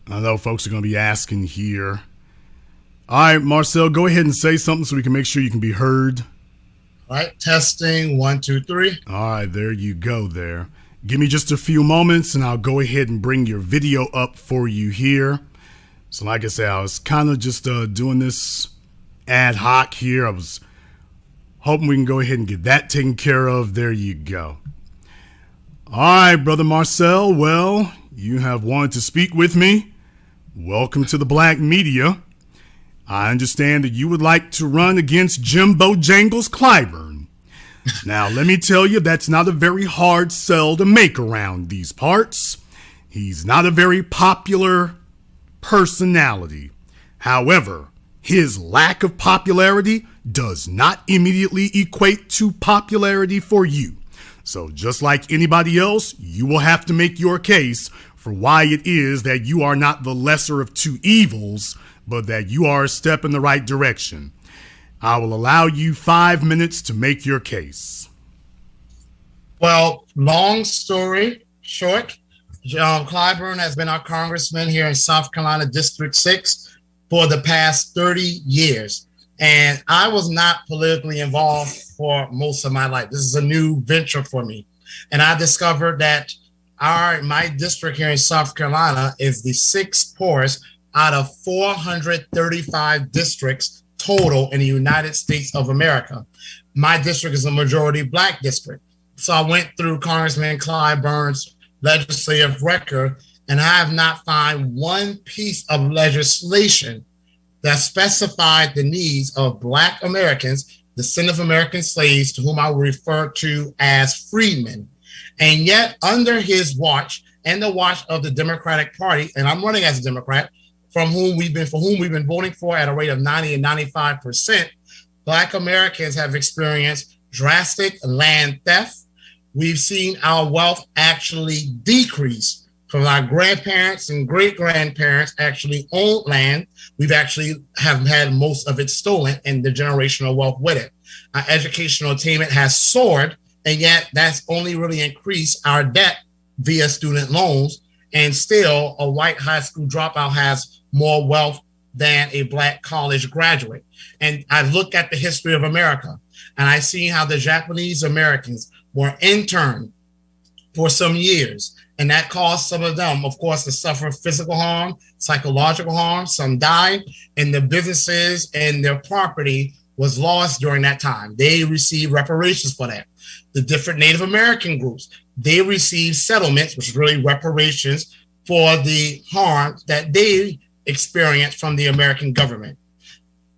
I know folks are going to be asking here. All right, Marcel, go ahead and say something so we can make sure you can be heard. All right, testing, 1, 2, 3. All right, there you go there. Give me just a few moments and I'll go ahead and bring your video up for you here. So like I said, I was kind of just doing this ad hoc here. I was hoping we can go ahead and get that taken care of. There you go. All right, Brother Marcel. Well, you have wanted to speak with me. Welcome to the Black Media. I understand that you would like to run against Jim Bojangles Clyburn. Now, let me tell you, that's not a very hard sell to make around these parts. He's not a very popular personality. However, his lack of popularity does not immediately equate to popularity for you. So just like anybody else, you will have to make your case for why it is that you are not the lesser of two evils, but that you are a step in the right direction. I will allow you 5 minutes to make your case. Well, long story short, Clyburn has been our congressman here in South Carolina District 6 for the past 30 years. And I was not politically involved for most of my life. This is a new venture for me. And I discovered that my district here in South Carolina is the sixth poorest out of 435 districts total in the United States of America. My district is a majority Black district. So I went through Congressman Clyburn's legislative record, and I have not found one piece of legislation that specified the needs of Black Americans, descendants of American slaves, to whom I will refer to as freedmen. And yet, under his watch and the watch of the Democratic Party, and I'm running as a Democrat, for whom we've been voting for at a rate of 90 and 95%, Black Americans have experienced drastic land theft. We've seen our wealth actually decrease from our grandparents and great-grandparents actually owned land. We've actually have had most of it stolen and the generational wealth with it. Our educational attainment has soared, and yet that's only really increased our debt via student loans. And still, a white high school dropout has more wealth than a Black college graduate. And I look at the history of America, and I see how the Japanese Americans were interned for some years. And that caused some of them, of course, to suffer physical harm, psychological harm. Some died, and the businesses and their property was lost during that time. They received reparations for that. The different Native American groups, they received settlements, which is really reparations for the harm that they experienced from the American government.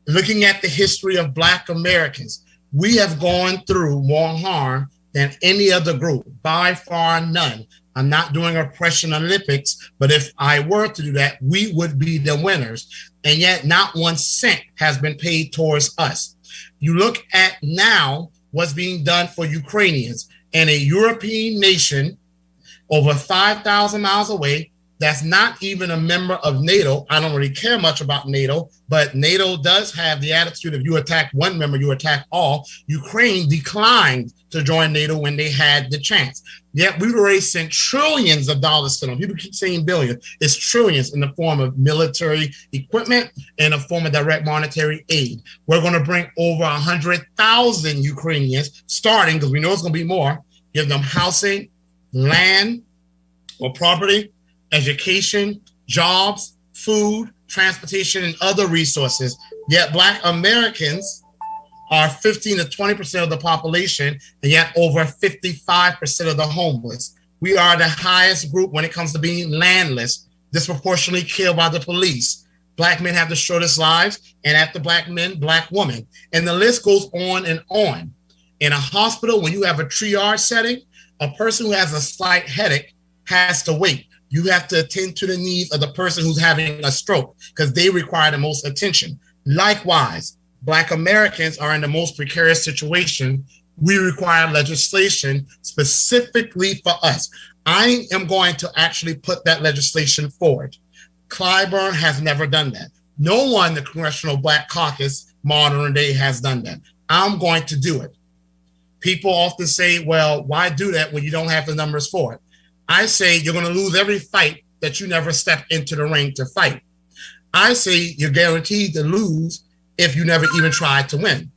Looking at the history of Black Americans, we have gone through more harm than any other group, by far none. I'm not doing oppression Olympics, but if I were to do that, we would be the winners. And yet not 1 cent has been paid towards us. You look at now what's being done for Ukrainians in a European nation over 5,000 miles away that's not even a member of NATO. I don't really care much about NATO, but NATO does have the attitude if you attack one member, you attack all. Ukraine declined to join NATO when they had the chance. Yet we've already sent trillions of dollars to them. People keep saying billions. It's trillions in the form of military equipment and a form of direct monetary aid. We're going to bring over 100,000 Ukrainians starting, because we know it's going to be more, give them housing, land or property, education, jobs, food, transportation, and other resources. Yet Black Americans are 15 to 20% of the population, and yet over 55% of the homeless. We are the highest group when it comes to being landless, disproportionately killed by the police. Black men have the shortest lives, and after Black men, Black women. And the list goes on and on. In a hospital, when you have a triage setting, a person who has a slight headache has to wait. You have to attend to the needs of the person who's having a stroke because they require the most attention. Likewise, Black Americans are in the most precarious situation. We require legislation specifically for us. I am going to actually put that legislation forward. Clyburn has never done that. No one in the Congressional Black Caucus modern day has done that. I'm going to do it. People often say, well, why do that when you don't have the numbers for it? I say you're going to lose every fight that you never step into the ring to fight. I say you're guaranteed to lose if you never even try to win.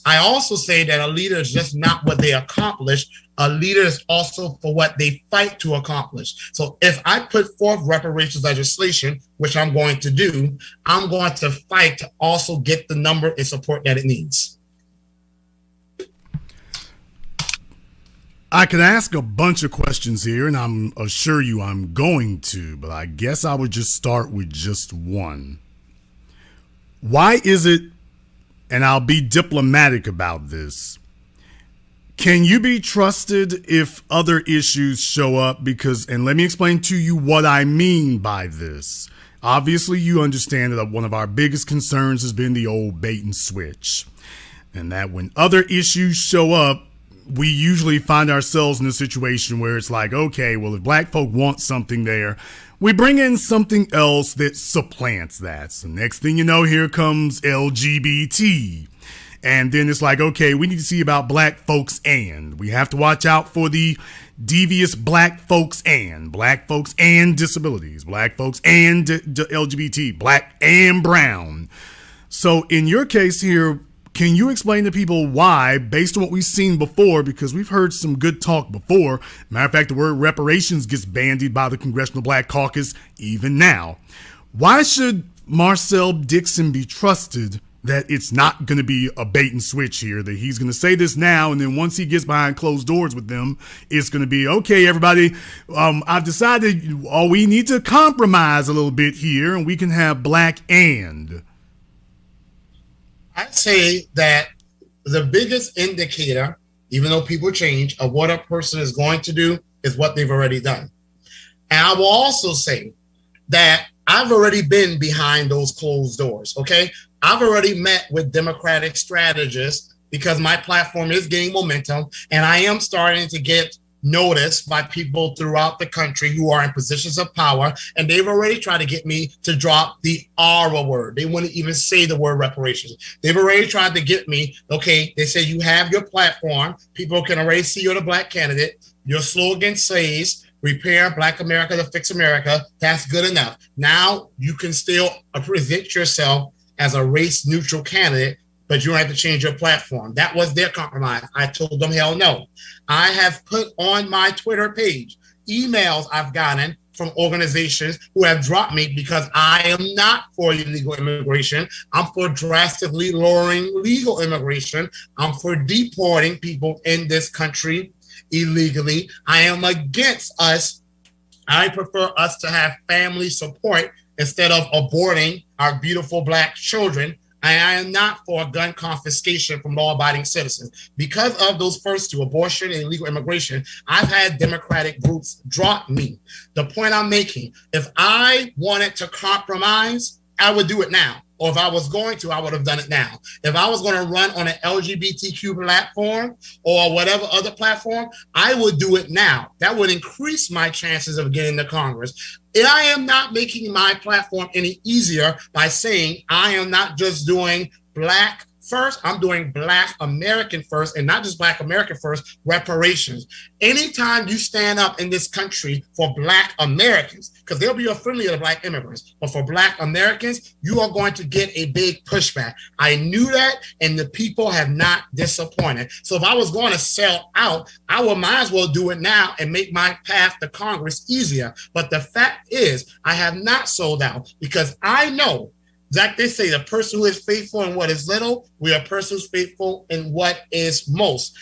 I also say that a leader is just not what they accomplish. A leader is also for what they fight to accomplish. So if I put forth reparations legislation, which I'm going to do, I'm going to fight to also get the number and support that it needs. I could ask a bunch of questions here, and I'm assure you I'm going to, but I guess I would just start with just one. Why is it, and I'll be diplomatic about this, can you be trusted if other issues show up? Because, and let me explain to you what I mean by this. Obviously, you understand that one of our biggest concerns has been the old bait and switch, and that when other issues show up, we usually find ourselves in a situation where it's like, okay, well, if black folk want something there, we bring in something else that supplants that. So next thing you know, here comes LGBT. And then it's like, okay, we need to see about black folks, and we have to watch out for the devious black folks and disabilities, black folks and LGBT, black and brown. So in your case here, can you explain to people why, based on what we've seen before, because we've heard some good talk before. Matter of fact, the word reparations gets bandied by the Congressional Black Caucus even now. Why should Marcel Dixon be trusted that it's not going to be a bait and switch here, that he's going to say this now, and then once he gets behind closed doors with them, it's going to be, okay, everybody, I've decided we need to compromise a little bit here, and we can have black and... I'd say that the biggest indicator, even though people change, of what a person is going to do is what they've already done. And I will also say that I've already been behind those closed doors, okay? I've already met with Democratic strategists because my platform is gaining momentum, and I am starting to get noticed by people throughout the country who are in positions of power, and they've already tried to get me to drop the R word. They wouldn't even say the word reparations. They've already tried to get me, okay, they say you have your platform, people can already see you're the black candidate, your slogan says, repair Black America to fix America, that's good enough. Now you can still present yourself as a race-neutral candidate, but you don't have to change your platform. That was their compromise. I told them, hell no. I have put on my Twitter page emails I've gotten from organizations who have dropped me because I am not for illegal immigration. I'm for drastically lowering legal immigration. I'm for deporting people in this country illegally. I am against us. I prefer us to have family support instead of aborting our beautiful black children. I am not for gun confiscation from law-abiding citizens. Because of those first two, abortion and illegal immigration, I've had Democratic groups drop me. The point I'm making, if I wanted to compromise, I would do it now. Or if I was going to, I would have done it now. If I was going to run on an LGBTQ platform or whatever other platform, I would do it now. That would increase my chances of getting to Congress. And I am not making my platform any easier by saying I am not just doing black first, I'm doing Black American first, and not just Black American first, reparations. Anytime you stand up in this country for Black Americans, because they'll be friendly to Black immigrants, but for Black Americans, you are going to get a big pushback. I knew that, and the people have not disappointed. So if I was going to sell out, I would might as well do it now and make my path to Congress easier. But the fact is, I have not sold out because I know, like they say, the person who is faithful in what is little, we are persons faithful in what is most.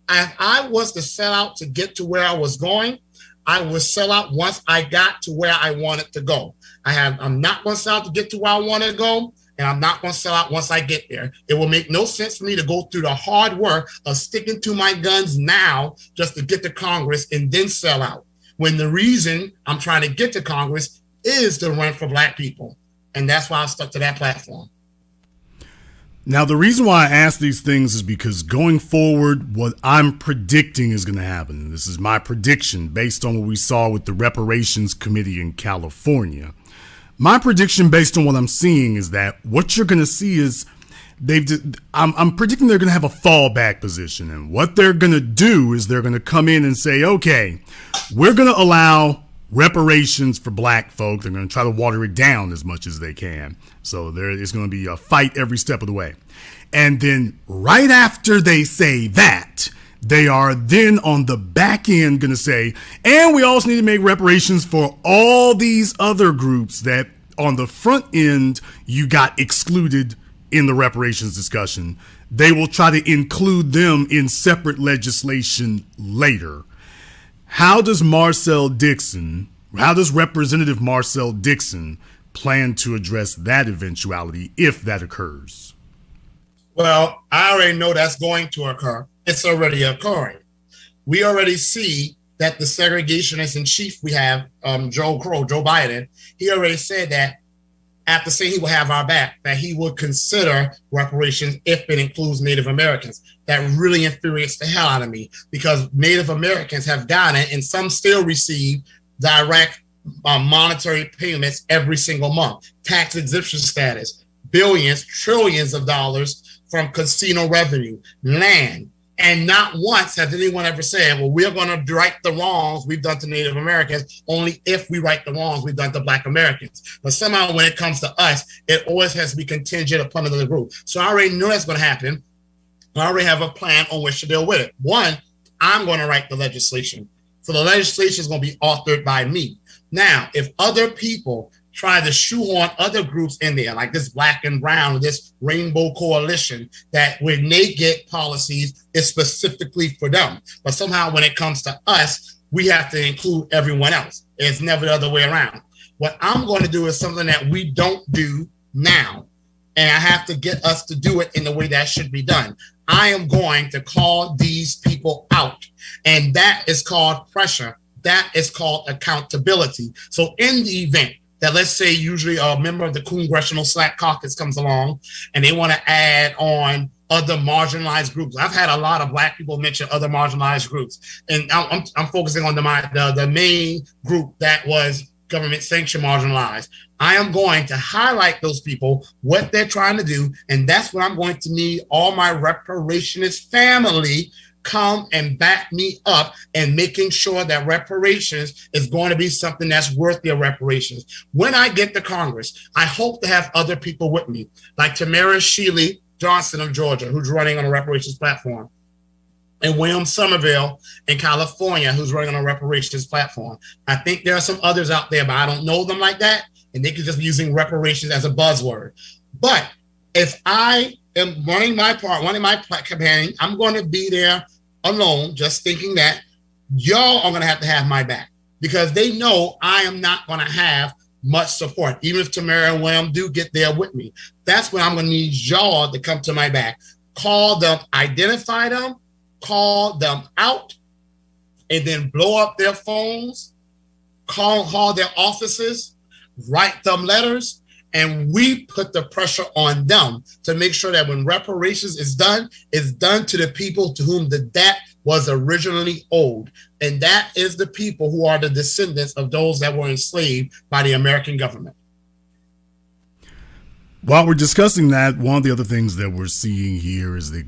If I was to sell out to get to where I was going, I would sell out once I got to where I wanted to go. I'm not going to sell out to get to where I want to go, and I'm not going to sell out once I get there. It will make no sense for me to go through the hard work of sticking to my guns now just to get to Congress and then sell out, when the reason I'm trying to get to Congress is to run for Black people. And that's why I stuck to that platform. Now, the reason why I ask these things is because going forward, what I'm predicting is going to happen. This is my prediction based on what we saw with the Reparations Committee in California. My prediction based on what I'm seeing is that what you're going to see is I'm predicting they're going to have a fallback position. And what they're going to do is they're going to come in and say, okay, we're going to allow reparations for black folk. They're going to try to water it down as much as they can. So there is going to be a fight every step of the way. And then right after they say that, they are then on the back end going to say, and we also need to make reparations for all these other groups that on the front end you got excluded in the reparations discussion. They will try to include them in separate legislation later. How does Representative Marcel Dixon plan to address that eventuality if that occurs? Well, I already know that's going to occur. It's already occurring. We already see that the segregationist in chief we have, Joe Biden, he already said that after saying he will have our back, that he would consider reparations if it includes Native Americans. That really infuriates the hell out of me, because Native Americans have gotten it, and some still receive direct monetary payments every single month, tax exemption status, billions, trillions of dollars from casino revenue, land. And not once has anyone ever said, well, we're going to right the wrongs we've done to Native Americans only if we right the wrongs we've done to Black Americans. But somehow when it comes to us, it always has to be contingent upon another group. So I already know that's going to happen. I already have a plan on which to deal with it. One, I'm going to write the legislation. So the legislation is going to be authored by me. Now, if other people try to shoehorn other groups in there, like this Black and Brown, this Rainbow Coalition, that when they get policies, it's specifically for them. But somehow when it comes to us, we have to include everyone else. It's never the other way around. What I'm going to do is something that we don't do now, and I have to get us to do it in the way that should be done. I am going to call these people out, and that is called pressure. That is called accountability. So in the event that, let's say, usually a member of the Congressional Slack Caucus comes along and they want to add on other marginalized groups. I've had a lot of Black people mention other marginalized groups, and I'm focusing on the main group that was government sanctioned marginalized. I am going to highlight those people, what they're trying to do, and that's what I'm going to need all my reparationist family come and back me up and making sure that reparations is going to be something that's worthy of reparations. When I get to Congress, I hope to have other people with me, like Tamara Shealy Johnson of Georgia, who's running on a reparations platform, and William Somerville in California, who's running on a reparations platform. I think there are some others out there, but I don't know them like that, and they could just be using reparations as a buzzword. But if I am running my campaign, I'm going to be there alone, just thinking that y'all are going to have my back, because they know I am not going to have much support, even if Tamara and William do get there with me. That's when I'm going to need y'all to come to my back, call them, identify them, call them out, and then blow up their phones, call their offices, write them letters, and we put the pressure on them to make sure that when reparations is done, it's done to the people to whom the debt was originally owed. And that is the people who are the descendants of those that were enslaved by the American government. While we're discussing that, one of the other things that we're seeing here is that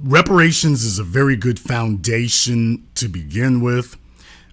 reparations is a very good foundation to begin with,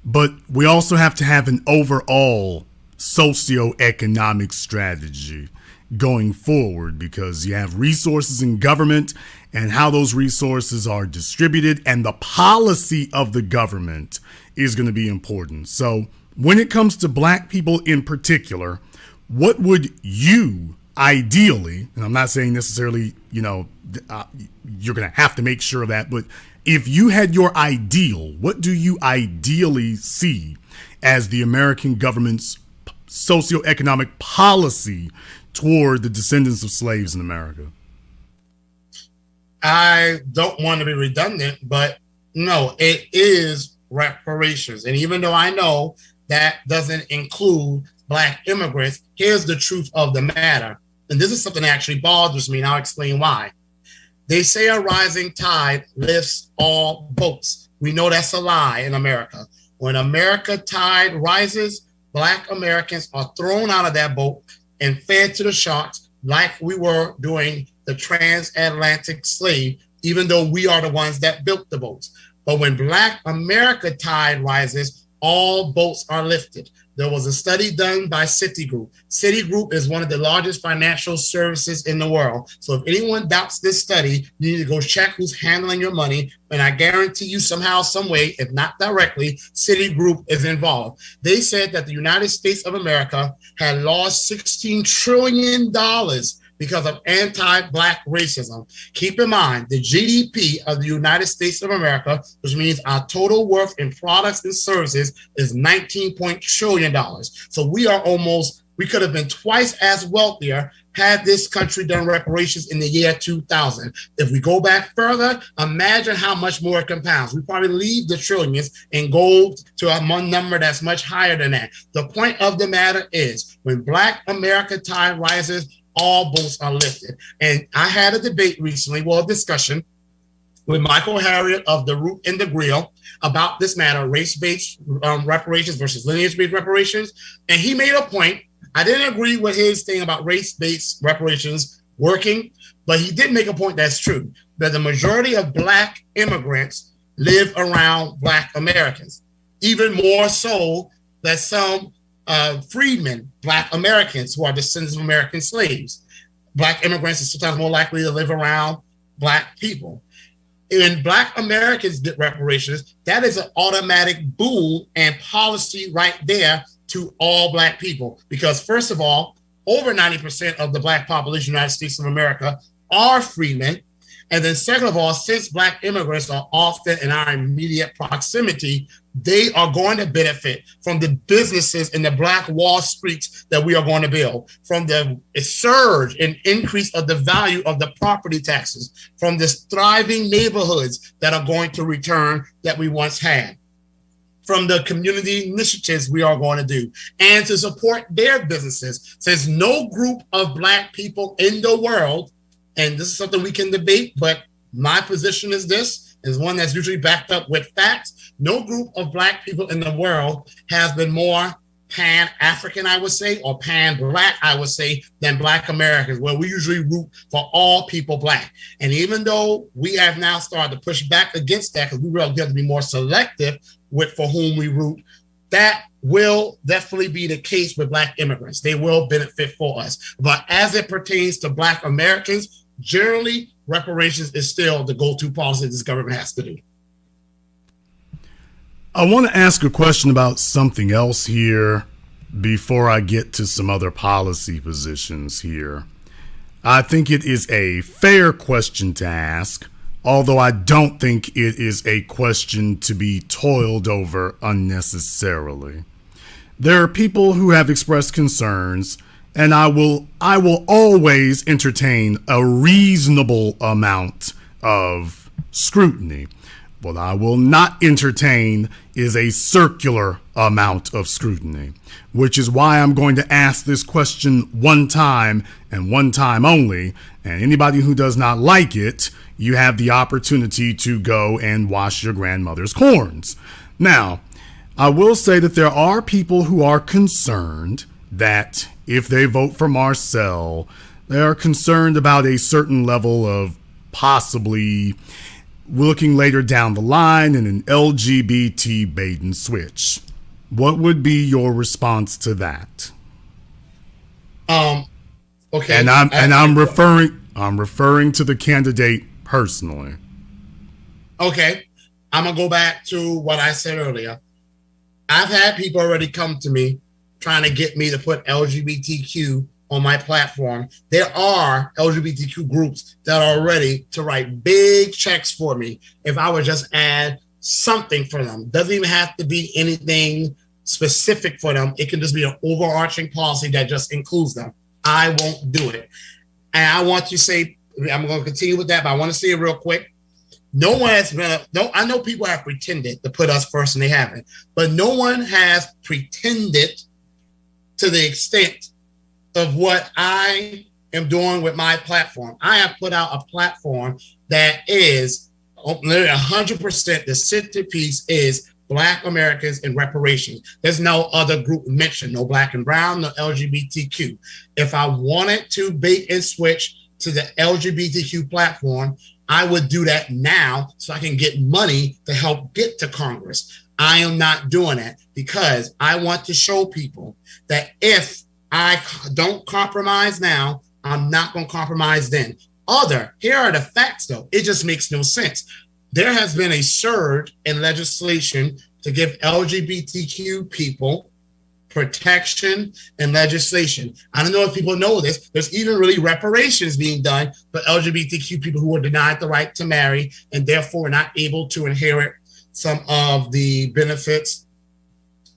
but we also have to have an overall socioeconomic strategy going forward, because you have resources in government and how those resources are distributed, and the policy of the government is going to be important. So when it comes to Black people in particular, what would you ideally, and I'm not saying necessarily, you're going to have to make sure of that, but if you had your ideal, what do you ideally see as the American government's socioeconomic policy toward the descendants of slaves in America? I don't want to be redundant, but no, it is reparations. And even though I know that doesn't include Black immigrants, here's the truth of the matter. And this is something that actually bothers me, and I'll explain why. They say a rising tide lifts all boats. We know that's a lie in America. When America tide rises, Black Americans are thrown out of that boat and fed to the sharks, like we were during the transatlantic slave, even though we are the ones that built the boats. But when Black America tide rises, all boats are lifted. There was a study done by Citigroup. Citigroup is one of the largest financial services in the world. So if anyone doubts this study, you need to go check who's handling your money. And I guarantee you somehow, some way, if not directly, Citigroup is involved. They said that the United States of America had lost $16 trillion because of anti-Black racism. Keep in mind, the GDP of the United States of America, which means our total worth in products and services, is $19 trillion. So we could have been twice as wealthier had this country done reparations in the year 2000. If we go back further, imagine how much more it compounds. We probably leave the trillions and go to a number that's much higher than that. The point of the matter is, when Black America tide rises, all boats are lifted. And I had a debate recently, a discussion with Michael Harriot of The Root and the Grill about this matter, race-based reparations versus lineage-based reparations. And he made a point. I didn't agree with his thing about race-based reparations working, but he did make a point that's true, that the majority of Black immigrants live around Black Americans, even more so than some freedmen, Black Americans who are descendants of American slaves. Black immigrants are sometimes more likely to live around Black people. When Black Americans get reparations, that is an automatic boom and policy right there to all Black people. Because first of all, over 90% of the Black population of the United States of America are freedmen. And then second of all, since Black immigrants are often in our immediate proximity, they are going to benefit from the businesses in the Black Wall Streets that we are going to build, from the surge and increase of the value of the property taxes, from the thriving neighborhoods that are going to return that we once had, from the community initiatives we are going to do, and to support their businesses. Since no group of Black people in the world, and this is something we can debate, but my position is this, is one that's usually backed up with facts. No group of Black people in the world has been more pan-African, I would say, or pan-Black, I would say, than Black Americans, where we usually root for all people Black. And even though we have now started to push back against that, because we really have to be more selective with for whom we root, that will definitely be the case with Black immigrants. They will benefit for us. But as it pertains to Black Americans, generally, reparations is still the go-to policy this government has to do. I want to ask a question about something else here before I get to some other policy positions here. I think it is a fair question to ask, although I don't think it is a question to be toiled over unnecessarily. There are people who have expressed concerns, and I will always entertain a reasonable amount of scrutiny. What I will not entertain is a circular amount of scrutiny, which is why I'm going to ask this question one time and one time only. And anybody who does not like it, you have the opportunity to go and wash your grandmother's corns. Now, I will say that there are people who are concerned that if they vote for Marcel, they are concerned about a certain level of possibly looking later down the line in an LGBT bait and switch. What would be your response to that? Okay. And I'm referring to the candidate personally. Okay. I'm gonna go back to what I said earlier. I've had people already come to me trying to get me to put LGBTQ on my platform. There are LGBTQ groups that are ready to write big checks for me if I would just add something for them. Doesn't even have to be anything specific for them. It can just be an overarching policy that just includes them. I won't do it. And I want to say, I'm going to continue with that, but I want to say it real quick. No one has been, I know people have pretended to put us first and they haven't, but no one has pretended to the extent of what I am doing with my platform. I have put out a platform that is 100%, the centerpiece is Black Americans and reparations. There's no other group mentioned, no Black and brown, no LGBTQ. If I wanted to bait and switch to the LGBTQ platform, I would do that now so I can get money to help get to Congress. I am not doing it because I want to show people that if I don't compromise now, I'm not going to compromise then. Here are the facts though. It just makes no sense. There has been a surge in legislation to give LGBTQ people protection and legislation. I don't know if people know this. There's even really reparations being done for LGBTQ people who were denied the right to marry and therefore not able to inherit some of the benefits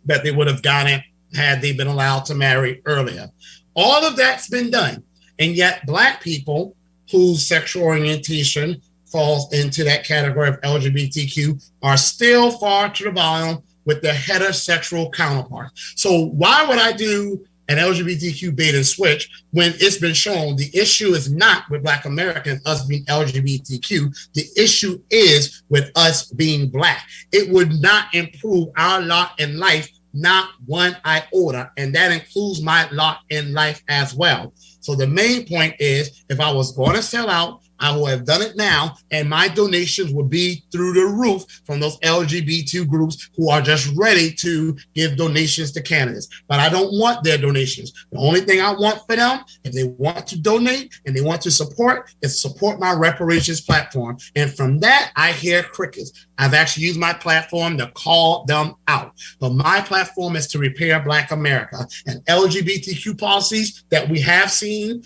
that they would have gotten had they been allowed to marry earlier. All of that's been done. And yet Black people whose sexual orientation falls into that category of LGBTQ are still far to the bottom with their heterosexual counterparts. So why would I do an LGBTQ bait and switch when it's been shown the issue is not with Black Americans, us being LGBTQ, the issue is with us being Black. It would not improve our lot in life, not one iota, and that includes my lot in life as well. So the main point is, if I was going to sell out, I would have done it now, and my donations would be through the roof from those LGBT groups who are just ready to give donations to candidates. But I don't want their donations. The only thing I want for them, if they want to donate and they want to support, is support my reparations platform. And from that, I hear crickets. I've actually used my platform to call them out. But my platform is to repair Black America. And LGBTQ policies that we have seen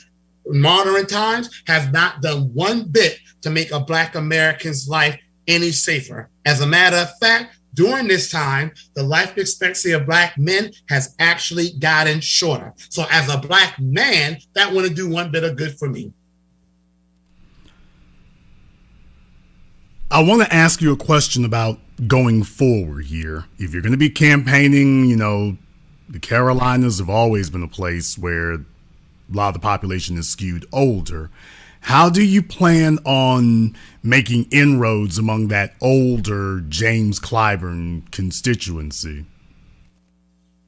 modern times have not done one bit to make a Black American's life any safer. As a matter of fact, during this time, the life expectancy of Black men has actually gotten shorter. So as a Black man, that wouldn't do one bit of good for me. I want to ask you a question about going forward here. If you're going to be campaigning, the Carolinas have always been a place where a lot of the population is skewed older. How do you plan on making inroads among that older James Clyburn constituency?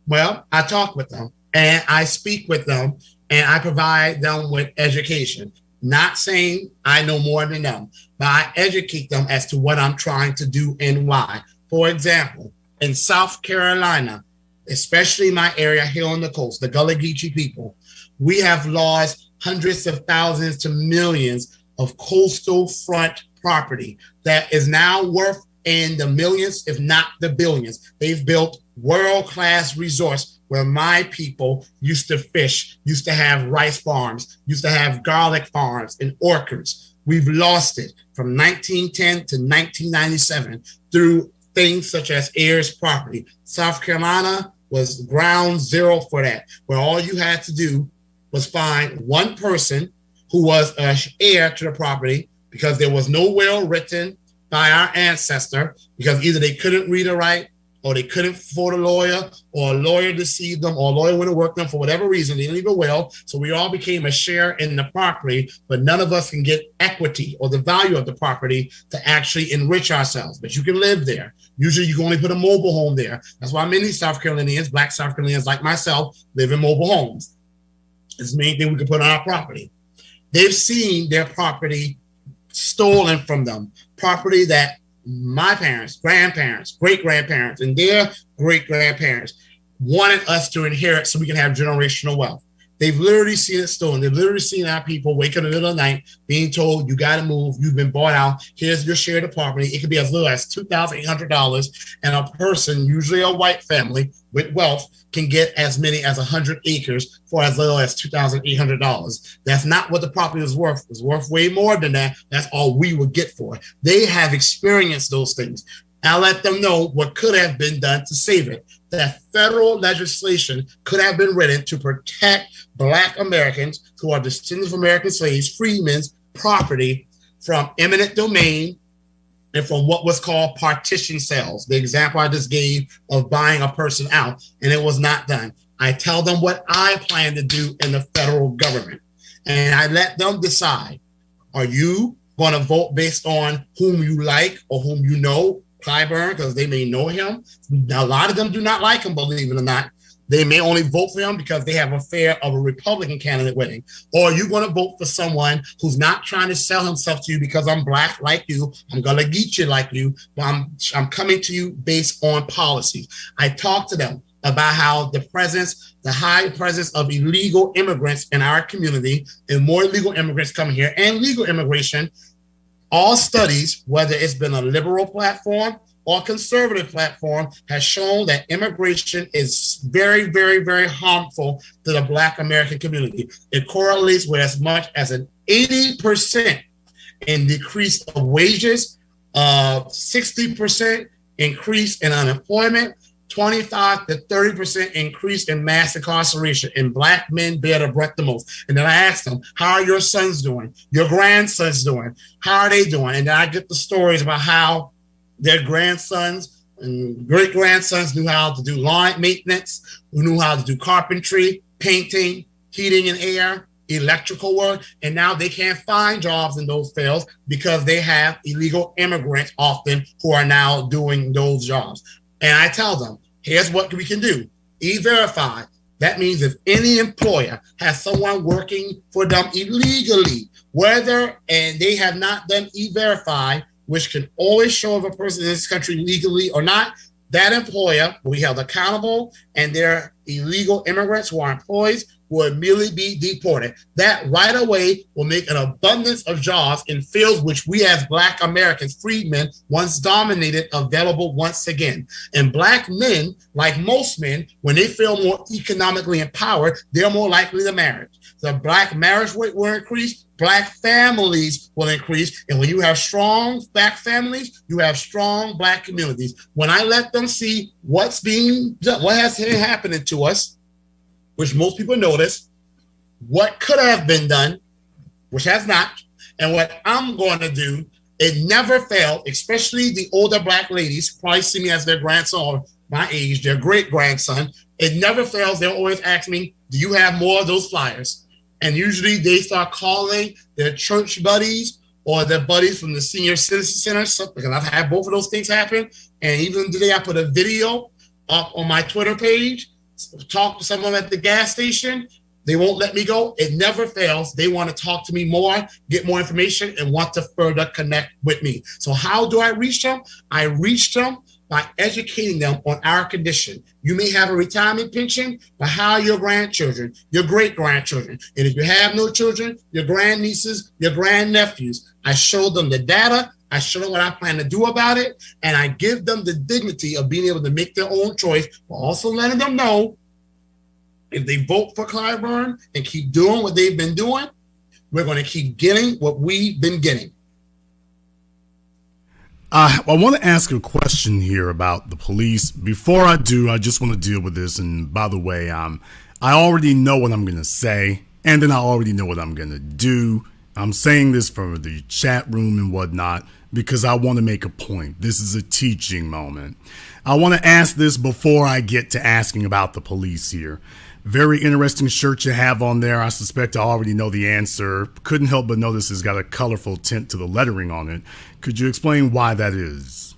Well, I talk with them and I speak with them and I provide them with education. Not saying I know more than them, but I educate them as to what I'm trying to do and why. For example, in South Carolina, especially my area here on the coast, the Gullah Geechee people, we have lost hundreds of thousands to millions of coastal front property that is now worth in the millions, if not the billions. They've built world-class resorts where my people used to fish, used to have rice farms, used to have garlic farms and orchards. We've lost it from 1910 to 1997 through things such as heirs property. South Carolina was ground zero for that, where all you had to do was find one person who was an heir to the property because there was no will written by our ancestor because either they couldn't read or write or they couldn't afford a lawyer or a lawyer deceived them or a lawyer wouldn't work them for whatever reason. They didn't leave a will. So we all became a share in the property, but none of us can get equity or the value of the property to actually enrich ourselves. But you can live there. Usually you can only put a mobile home there. That's why many South Carolinians, Black South Carolinians like myself, live in mobile homes. It's the main thing we can put on our property. They've seen their property stolen from them, property that my parents, grandparents, great-grandparents, and their great-grandparents wanted us to inherit so we can have generational wealth. They've literally seen it stolen. They've literally seen our people wake up in the middle of the night being told, you got to move, you've been bought out, here's your share of the property. It could be as little as $2,800, and a person, usually a white family with wealth, can get as many as 100 acres for as little as $2,800. That's not what the property is worth. It's worth way more than that. That's all we would get for it. They have experienced those things. I let them know what could have been done to save it. That federal legislation could have been written to protect Black Americans who are descendants of American slaves, freedmen's property from eminent domain and from what was called partition sales. The example I just gave of buying a person out, and it was not done. I tell them what I plan to do in the federal government, and I let them decide. Are you going to vote based on whom you like or whom you know, Clyburn, because they may know him? A lot of them do not like him, believe it or not. They may only vote for him because they have a fear of a Republican candidate winning. Or you're going to vote for someone who's not trying to sell himself to you because I'm black like you, I'm going to get you like you, but I'm coming to you based on policies. I talk to them about how the high presence of illegal immigrants in our community, and more illegal immigrants coming here, and legal immigration, all studies, whether it's been a liberal platform or conservative platform, has shown that immigration is very, very, very harmful to the Black American community. It correlates with as much as an 80% in decrease of wages, 60% increase in unemployment, 25 to 30% increase in mass incarceration, and Black men bear the brunt the most. And then I asked them, how are your sons doing? Your grandsons doing? How are they doing? And then I get the stories about how their grandsons and great grandsons knew how to do lawn maintenance, who knew how to do carpentry, painting, heating and air, electrical work, and now they can't find jobs in those fields because they have illegal immigrants often who are now doing those jobs. And I tell them, here's what we can do. E-Verify. That means if any employer has someone working for them illegally, and they have not done E-Verify, which can always show if a person in this country legally or not, that employer will be held accountable, and their illegal immigrants who are employees will immediately be deported. That right away will make an abundance of jobs in fields which we as Black Americans, freedmen, once dominated, available once again. And Black men, like most men, when they feel more economically empowered, they're more likely to marry. The Black marriage rate will increase, Black families will increase. And when you have strong Black families, you have strong Black communities. When I let them see what's being done, what has been happening to us, which most people notice, what could have been done, which has not, and what I'm going to do, it never failed, especially the older Black ladies, probably see me as their grandson or my age, their great-grandson. It never fails. They'll always ask me, do you have more of those flyers? And usually they start calling their church buddies or their buddies from the senior citizen center, because I've had both of those things happen. And even today I put a video up on my Twitter page, talk to someone at the gas station. They won't let me go. It never fails. They want to talk to me more, get more information, and want to further connect with me. So how do I reach them? I reach them by educating them on our condition. You may have a retirement pension, but how are your grandchildren, your great-grandchildren? And if you have no children, your grandnieces, your grandnephews. I show them the data. I show them what I plan to do about it, and I give them the dignity of being able to make their own choice, but also letting them know if they vote for Clyburn and keep doing what they've been doing, we're going to keep getting what we've been getting. I want to ask a question here about the police. Before I do, I just want to deal with this. And by the way, I already know what I'm going to say, and then I already know what I'm going to do. I'm saying this for the chat room and whatnot because I want to make a point. This is a teaching moment. I want to ask this before I get to asking about the police here. Very interesting shirt you have on there. I suspect I already know the answer. Couldn't help but notice it's got a colorful tint to the lettering on it. Could you explain why that is?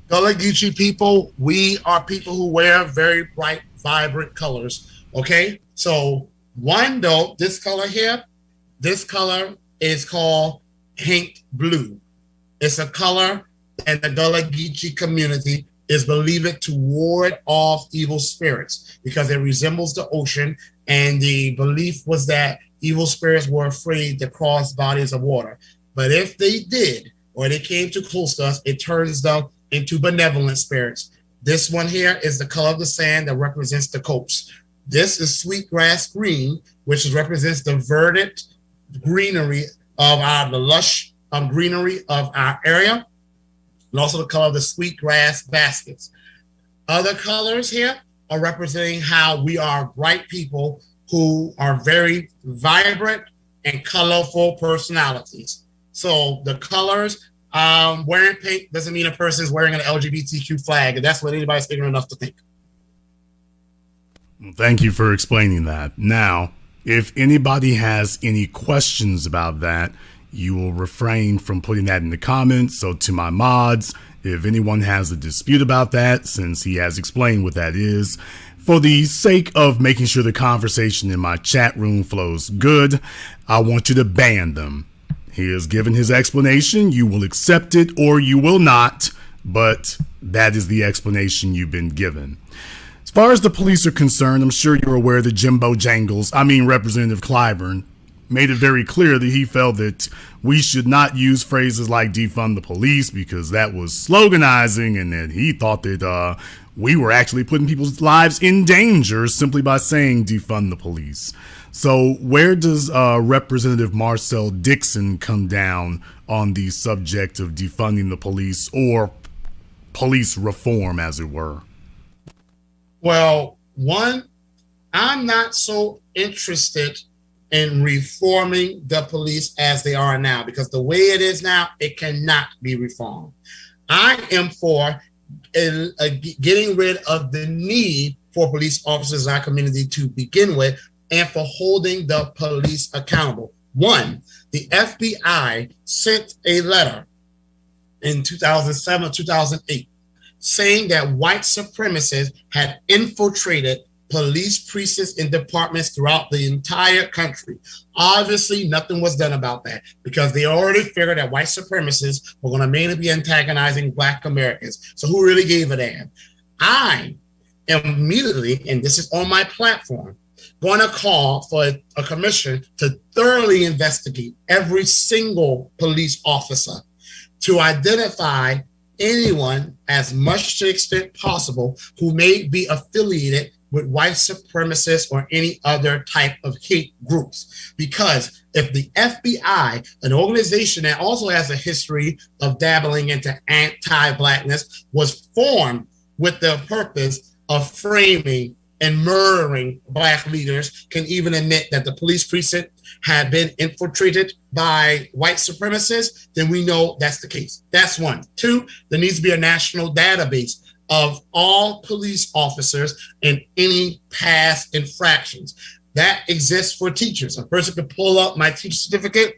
Gullah Geechee people, we are people who wear very bright, vibrant colors. Okay? So one though, this color here, this color is called paint blue. It's a color in the Gullah Geechee community is believed to ward off evil spirits because it resembles the ocean, and the belief was that evil spirits were afraid to cross bodies of water. But if they did, or they came too close to us, it turns them into benevolent spirits. This one here is the color of the sand that represents the coast. This is sweetgrass green, which represents the verdant greenery of the lush greenery of our area, and also the color of the sweetgrass baskets. Other colors here are representing how we are bright people who are very vibrant and colorful personalities. So the colors, wearing pink doesn't mean a person is wearing an LGBTQ flag, and that's what anybody's ignorant enough to think. Well, thank you for explaining that. Now, if anybody has any questions about that, you will refrain from putting that in the comments. So to my mods, if anyone has a dispute about that, since he has explained what that is, For the sake of making sure the conversation in my chat room flows good, I want you to ban them. He has given his explanation. You will accept it or you will not, but that is the explanation you've been given. As far as the police are concerned, I'm sure you're aware that Representative Clyburn, made it very clear that he felt that we should not use phrases like defund the police because that was sloganizing, and that he thought that we were actually putting people's lives in danger simply by saying defund the police. So where does Representative Marcel Dixon come down on the subject of defunding the police, or police reform, as it were? Well, one, I'm not so interested in reforming the police as they are now, because the way it is now, it cannot be reformed. I am for getting rid of the need for police officers in our community to begin with, and for holding the police accountable. One, the FBI sent a letter in 2007, 2008, saying that white supremacists had infiltrated police precincts and departments throughout the entire country. Obviously, nothing was done about that because they already figured that white supremacists were going to mainly be antagonizing Black Americans. So who really gave a damn? I am immediately, and this is on my platform, going to call for a commission to thoroughly investigate every single police officer to identify anyone, as much to the extent possible, who may be affiliated with white supremacists or any other type of hate groups. Because if the FBI, an organization that also has a history of dabbling into anti-Blackness, was formed with the purpose of framing and murdering Black leaders, can even admit that the police precinct had been infiltrated by white supremacists, then we know that's the case. That's one. Two, there needs to be a national database of all police officers and any past infractions. That exists for teachers. A person can pull up my teacher certificate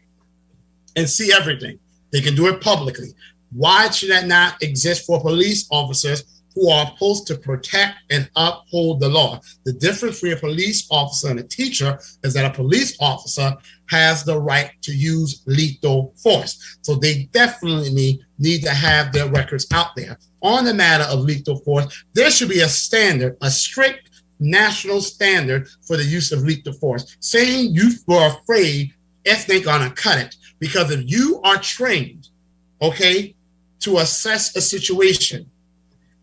and see everything. They can do it publicly. Why should that not exist for police officers who are supposed to protect and uphold the law? The difference between a police officer and a teacher is that a police officer has the right to use lethal force. So they definitely need to have their records out there. On the matter of lethal force, there should be a standard, a strict national standard for the use of lethal force. Saying you were afraid if they're gonna cut it. Because if you are trained, okay, to assess a situation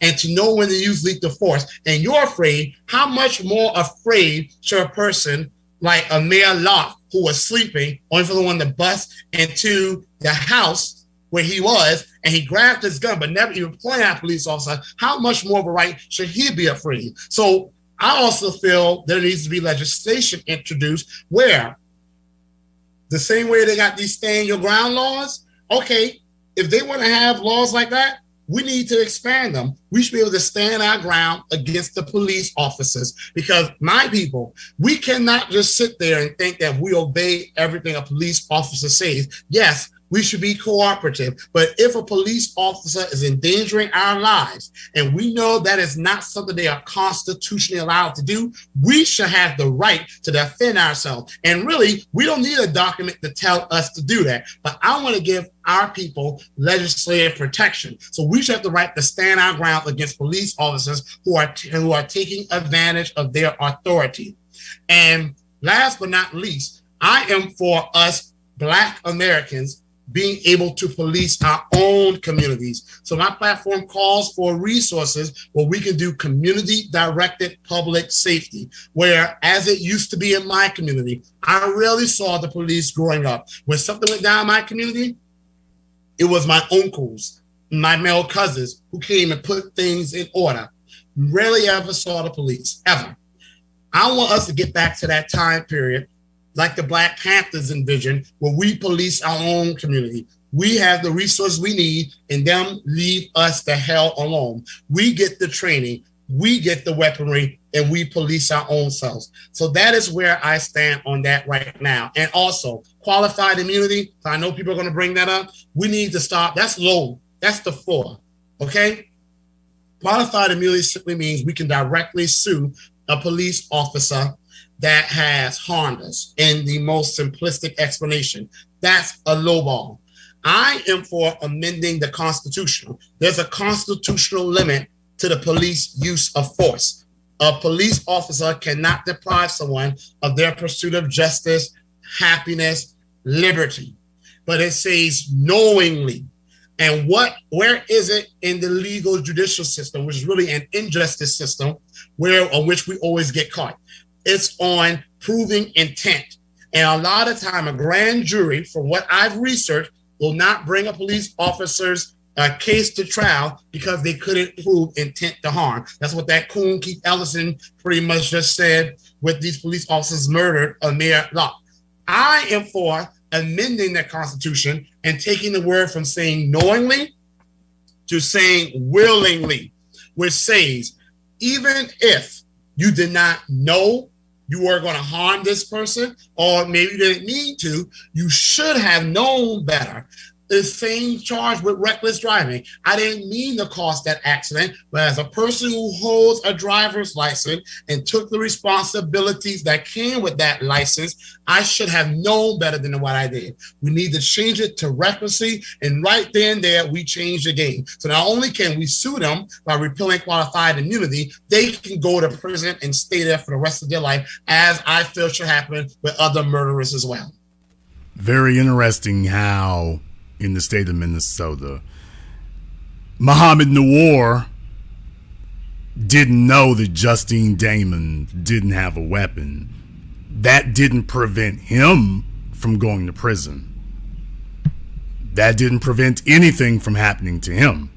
and to know when to use lethal force, and you're afraid, how much more afraid should a person like a Mayor Locke, who was sleeping, only for the one to bust into the house where he was, and he grabbed his gun, but never even pointed at a police officer, how much more of a right should he be afraid? So I also feel there needs to be legislation introduced where the same way they got these stand your ground laws, okay, if they want to have laws like that, we need to expand them. We should be able to stand our ground against the police officers, because my people, we cannot just sit there and think that we obey everything a police officer says. Yes, we should be cooperative, but if a police officer is endangering our lives and we know that is not something they are constitutionally allowed to do, we should have the right to defend ourselves. And really, we don't need a document to tell us to do that, but I want to give our people legislative protection. So we should have the right to stand our ground against police officers who are taking advantage of their authority. And last but not least, I am for us Black Americans being able to police our own communities. So my platform calls for resources where we can do community-directed public safety, where, as it used to be in my community, I rarely saw the police growing up. When something went down in my community, it was my uncles, my male cousins who came and put things in order. Rarely ever saw the police, ever. I want us to get back to that time period like the Black Panthers envisioned, where we police our own community. We have the resources we need, and them leave us the hell alone. We get the training, we get the weaponry, and we police our own selves. So that is where I stand on that right now. And also, qualified immunity, so I know people are going to bring that up. We need to stop. That's low. That's the floor, okay? Qualified immunity simply means we can directly sue a police officer that has harmed us in the most simplistic explanation. That's a lowball. I am for amending the Constitution. There's a constitutional limit to the police use of force. A police officer cannot deprive someone of their pursuit of justice, happiness, liberty. But it says knowingly. And where is it in the legal judicial system, which is really an injustice system, on which we always get caught? It's on proving intent. And a lot of time, a grand jury, from what I've researched, will not bring a police officer's case to trial because they couldn't prove intent to harm. That's what that coon Keith Ellison pretty much just said with these police officers murdered Amir Locke. I am for amending the Constitution and taking the word from saying knowingly to saying willingly, which says, even if you did not know you were going to harm this person, or maybe you didn't mean to, you should have known better. The same charge with reckless driving. I didn't mean to cause that accident, but as a person who holds a driver's license and took the responsibilities that came with that license, I should have known better than what I did. We need to change it to recklessly, and right then and there, we change the game. So not only can we sue them by repealing qualified immunity, they can go to prison and stay there for the rest of their life, as I feel should happen with other murderers as well. Very interesting how in the state of Minnesota, Muhammad Noor didn't know that Justine Damon didn't have a weapon. That didn't prevent him from going to prison. That didn't prevent anything from happening to him.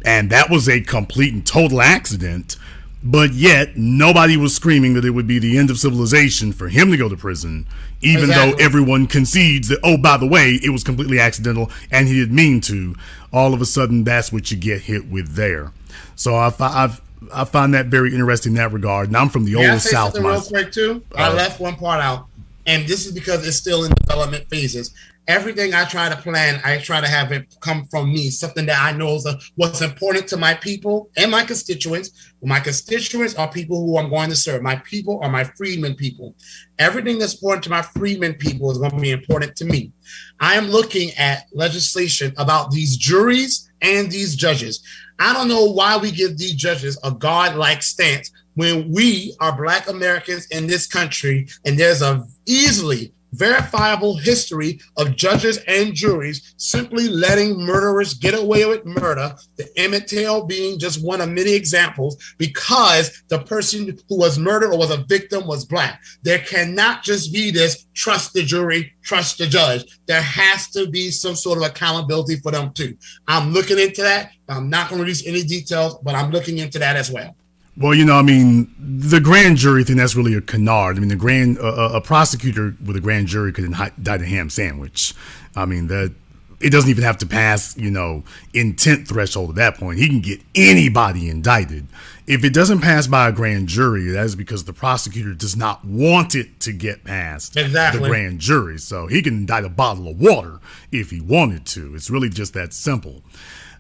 And that was a complete and total accident, but yet nobody was screaming that it would be the end of civilization for him to go to prison, even though everyone concedes that, oh, by the way, it was completely accidental and he didn't mean to. All of a sudden, that's what you get hit with there. So I find that very interesting in that regard. And I'm from the old South. Real quick too. I left one part out, and this is because it's still in development phases. Everything I try to plan, I try to have it come from me, something that I know is what's important to my people and my constituents. My constituents are people who I'm going to serve. My people are my freedmen people. Everything that's important to my freedmen people is going to be important to me. I am looking at legislation about these juries and these judges. I don't know why we give these judges a God-like stance when we are Black Americans in this country, and there's a easily verifiable history of judges and juries simply letting murderers get away with murder, the Emmett Till being just one of many examples, because the person who was murdered or was a victim was Black. There cannot just be this trust the jury, trust the judge. There has to be some sort of accountability for them too. I'm looking into that. I'm not going to release any details, but I'm looking into that as well. Well, the grand jury thing, that's really a canard. I mean, a prosecutor with a grand jury could indict a ham sandwich. I mean, that it doesn't even have to pass, intent threshold at that point. He can get anybody indicted. If it doesn't pass by a grand jury, that is because the prosecutor does not want it to get past the grand jury. So he can indict a bottle of water if he wanted to. It's really just that simple.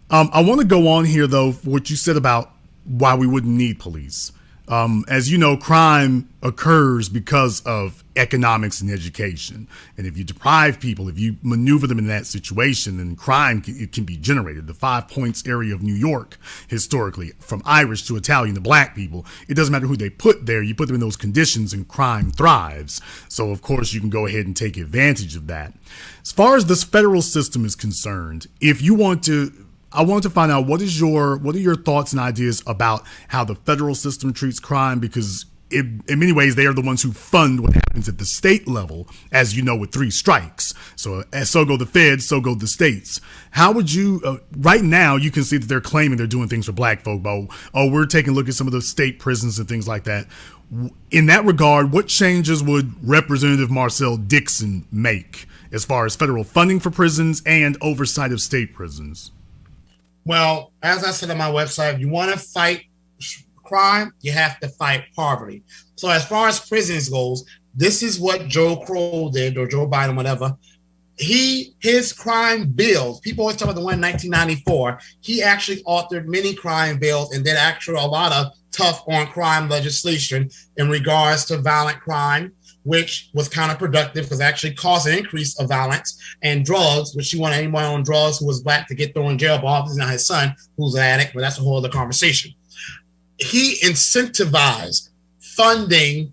I want to go on here, though, for what you said about why we wouldn't need police. As you know, crime occurs because of economics and education. And if you deprive people, if you maneuver them in that situation, then crime can be generated. The 5 Points area of New York, historically, from Irish to Italian to Black people, it doesn't matter who they put there. You put them in those conditions and crime thrives. So, of course, you can go ahead and take advantage of that. As far as this federal system is concerned, I want to find out what are your thoughts and ideas about how the federal system treats crime, because in many ways they are the ones who fund what happens at the state level, as you know, with 3 strikes. So go the feds, so go the states. How would you, right now you can see that they're claiming they're doing things for Black folk, but we're taking a look at some of the state prisons and things like that. In that regard, what changes would Representative Marcel Dixon make as far as federal funding for prisons and oversight of state prisons? Well, as I said on my website, if you want to fight crime, you have to fight poverty. So as far as prisons goes, this is what Joe Crow did, or Joe Biden, whatever. His crime bills, people always talk about the one in 1994. He actually authored many crime bills and did actually a lot of tough on crime legislation in regards to violent crime, which was counterproductive because it actually caused an increase of violence, and drugs, which she wanted anyone on drugs who was black to get thrown in jail, but obviously not his son, who's an addict, but that's a whole other conversation. He incentivized funding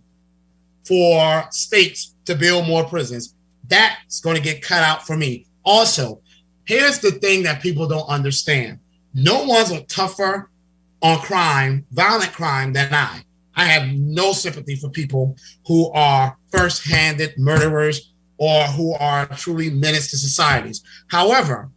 for states to build more prisons. That's going to get cut out for me. Also, here's the thing that people don't understand. No one's tougher on crime, violent crime, than I. I have no sympathy for people who are first-handed murderers or who are truly menace to societies. However,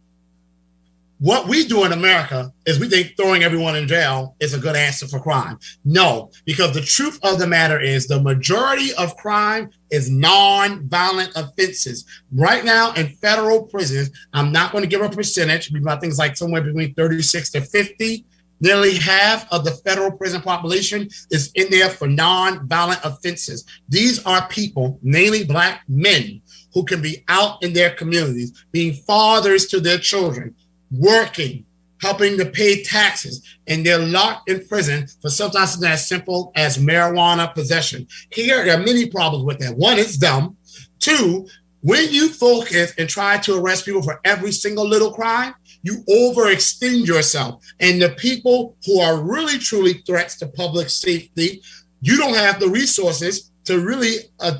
what we do in America is we think throwing everyone in jail is a good answer for crime. No, because the truth of the matter is the majority of crime is non-violent offenses. Right now in federal prisons, I'm not going to give a percentage, but I think it's like somewhere between 36 to 50. Nearly half of the federal prison population is in there for non-violent offenses. These are people, mainly black men, who can be out in their communities, being fathers to their children, working, helping to pay taxes, and they're locked in prison for something as simple as marijuana possession. Here, there are many problems with that. One, it's dumb. Two, when you focus and try to arrest people for every single little crime, you overextend yourself. And the people who are really, truly threats to public safety, you don't have the resources to really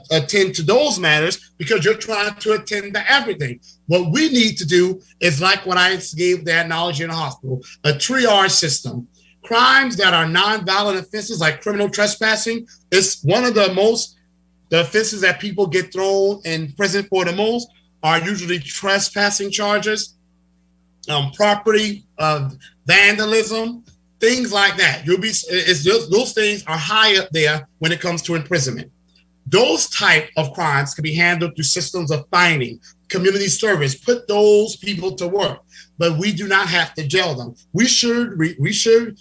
attend to those matters because you're trying to attend to everything. What we need to do is like what I gave the analogy in the hospital, a triage system. Crimes that are nonviolent offenses like criminal trespassing is one of the offenses that people get thrown in prison for the most are usually trespassing charges, property vandalism, things like that. Those things are high up there when it comes to imprisonment. Those type of crimes can be handled through systems of finding, community service, put those people to work, but we do not have to jail them. We should reserve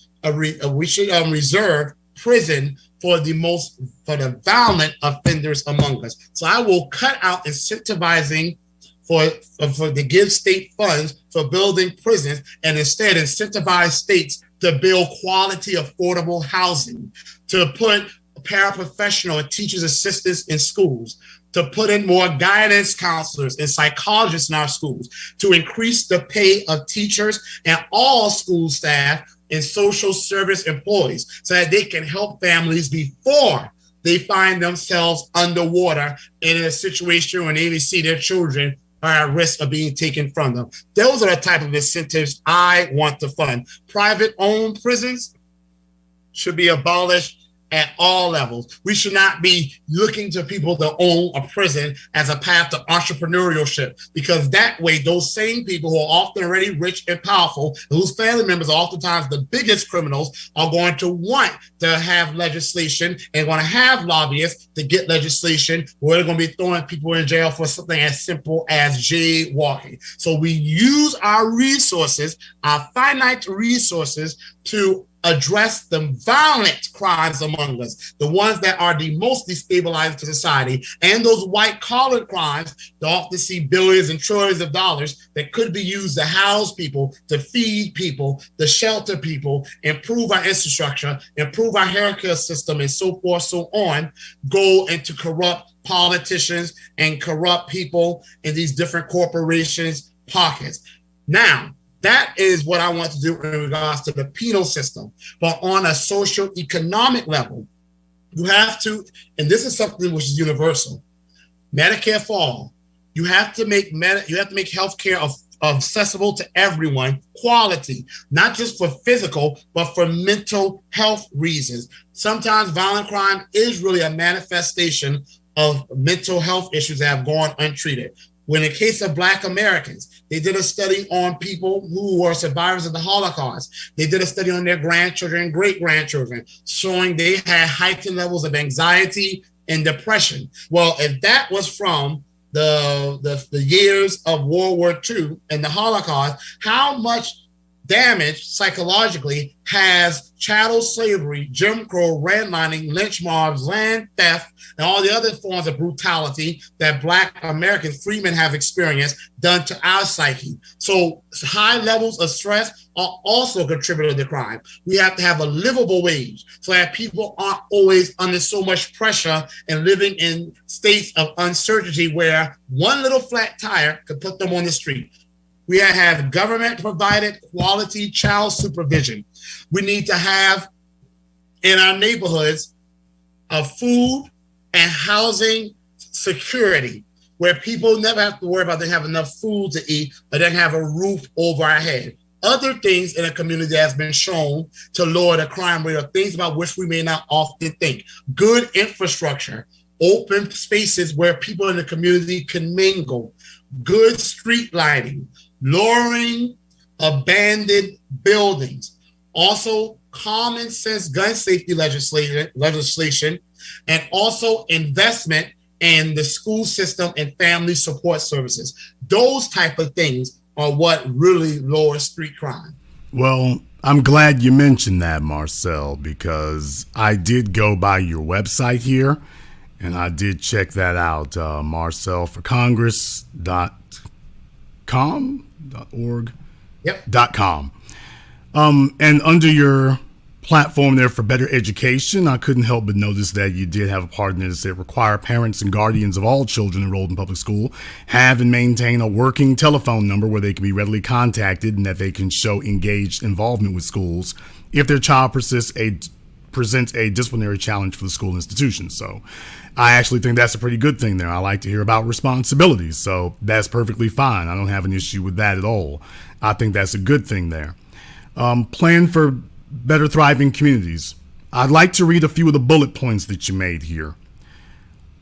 prison for the violent offenders among us. So I will cut out incentivizing to give state funds for building prisons and instead incentivize states to build quality, affordable housing, to put paraprofessional and teachers assistants in schools, to put in more guidance counselors and psychologists in our schools, to increase the pay of teachers and all school staff and social service employees so that they can help families before they find themselves underwater and in a situation when they see their children are at risk of being taken from them. Those are the type of incentives I want to fund. Private-owned prisons should be abolished at all levels. We should not be looking to people to own a prison as a path to entrepreneurship, because that way, those same people who are often already rich and powerful, whose family members are oftentimes the biggest criminals, are going to want to have legislation and going to have lobbyists to get legislation where they're going to be throwing people in jail for something as simple as jaywalking. So we use our resources, our finite resources, to address the violent crimes among us, the ones that are the most destabilizing to society, and those white-collar crimes that often see billions and trillions of dollars that could be used to house people, to feed people, to shelter people, improve our infrastructure, improve our healthcare system, and so forth, so on, go into corrupt politicians and corrupt people in these different corporations' pockets. Now, that is what I want to do in regards to the penal system. But on a socioeconomic level, you have to, and this is something which is universal, Medicare for all. You have to make healthcare accessible to everyone, quality, not just for physical, but for mental health reasons. Sometimes violent crime is really a manifestation of mental health issues that have gone untreated. When in the case of Black Americans, they did a study on people who were survivors of the Holocaust. They did a study on their grandchildren and great-grandchildren, showing they had heightened levels of anxiety and depression. Well, if that was from the years of World War II and the Holocaust, how much damaged psychologically has chattel slavery, Jim Crow, redlining, lynch mobs, land theft, and all the other forms of brutality that Black American freemen have experienced done to our psyche. So high levels of stress are also contributing to crime. We have to have a livable wage so that people aren't always under so much pressure and living in states of uncertainty where one little flat tire could put them on the street. We have government-provided quality child supervision. We need to have in our neighborhoods a food and housing security where people never have to worry about they have enough food to eat, but they have a roof over our head. Other things in a community that has been shown to lower the crime rate are things about which we may not often think. Good infrastructure, open spaces where people in the community can mingle, good street lighting, lowering abandoned buildings, also common sense gun safety legislation, and also investment in the school system and family support services. Those type of things are what really lowers street crime. Well, I'm glad you mentioned that, Marcel, because I did go by your website here and I did check that out, marcelforcongress.com. .org. Yep. .com. And under your platform there for better education, I couldn't help but notice that you did have a part in it that said require parents and guardians of all children enrolled in public school have and maintain a working telephone number where they can be readily contacted and that they can show engaged involvement with schools if their child presents a disciplinary challenge for the school institution. So I actually think that's a pretty good thing there. I like to hear about responsibilities, so that's perfectly fine. I don't have an issue with that at all. I think that's a good thing there. Plan for better thriving communities. I'd like to read a few of the bullet points that you made here.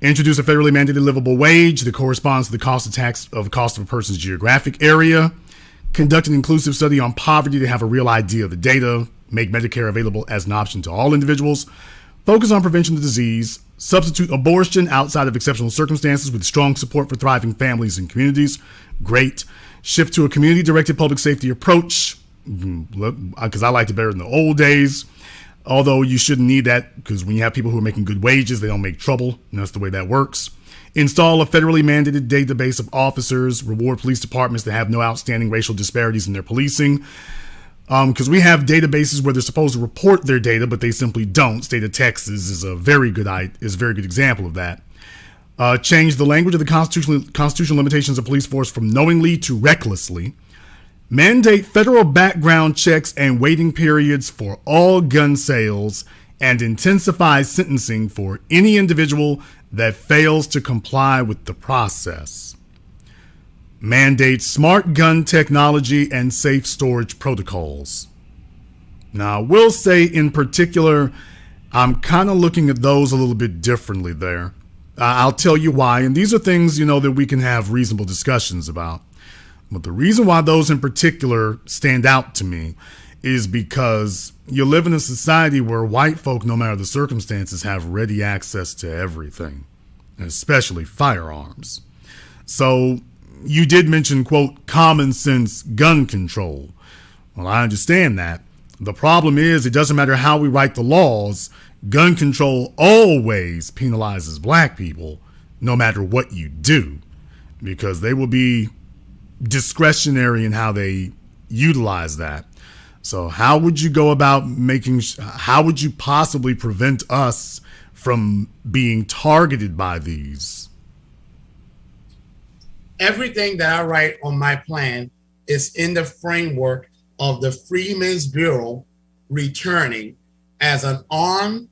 Introduce a federally mandated livable wage that corresponds to the cost of a person's geographic area. Conduct an inclusive study on poverty to have a real idea of the data. Make Medicare available as an option to all individuals. Focus on prevention of disease. Substitute abortion outside of exceptional circumstances with strong support for thriving families and communities. Great. Shift to a community-directed public safety approach, because I liked it better in the old days. Although you shouldn't need that, because when you have people who are making good wages, they don't make trouble, and that's the way that works. Install a federally mandated database of officers. Reward police departments that have no outstanding racial disparities in their policing. Because we have databases where they're supposed to report their data, but they simply don't. State of Texas is a very good example of that. Change the language of the constitutional limitations of police force from knowingly to recklessly. Mandate federal background checks and waiting periods for all gun sales, and intensify sentencing for any individual that fails to comply with the process. Mandate smart gun technology and safe storage protocols. Now, I will say in particular, I'm kind of looking at those a little bit differently there. I'll tell you why, and these are things, that we can have reasonable discussions about. But the reason why those in particular stand out to me is because you live in a society where white folk, no matter the circumstances, have ready access to everything, especially firearms. So you did mention, quote, common sense gun control. Well, I understand that. The problem is it doesn't matter how we write the laws, gun control always penalizes black people no matter what you do, because they will be discretionary in how they utilize that. So how would you go about how would you possibly prevent us from being targeted by these? Everything that I write on my plan is in the framework of the Freedmen's Bureau returning as an arm,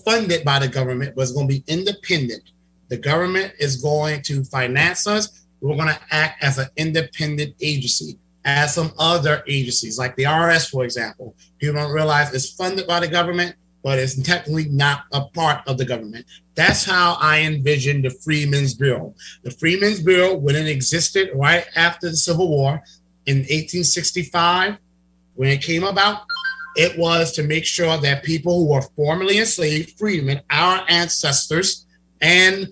funded by the government, but it's going to be independent. The government is going to finance us. We're going to act as an independent agency, as some other agencies, like the IRS, for example. People don't realize it's funded by the government, but it's technically not a part of the government. That's how I envision the Freedmen's Bureau. The Freedmen's Bureau, when it existed right after the Civil War in 1865, when it came about, it was to make sure that people who were formerly enslaved, freedmen, our ancestors, and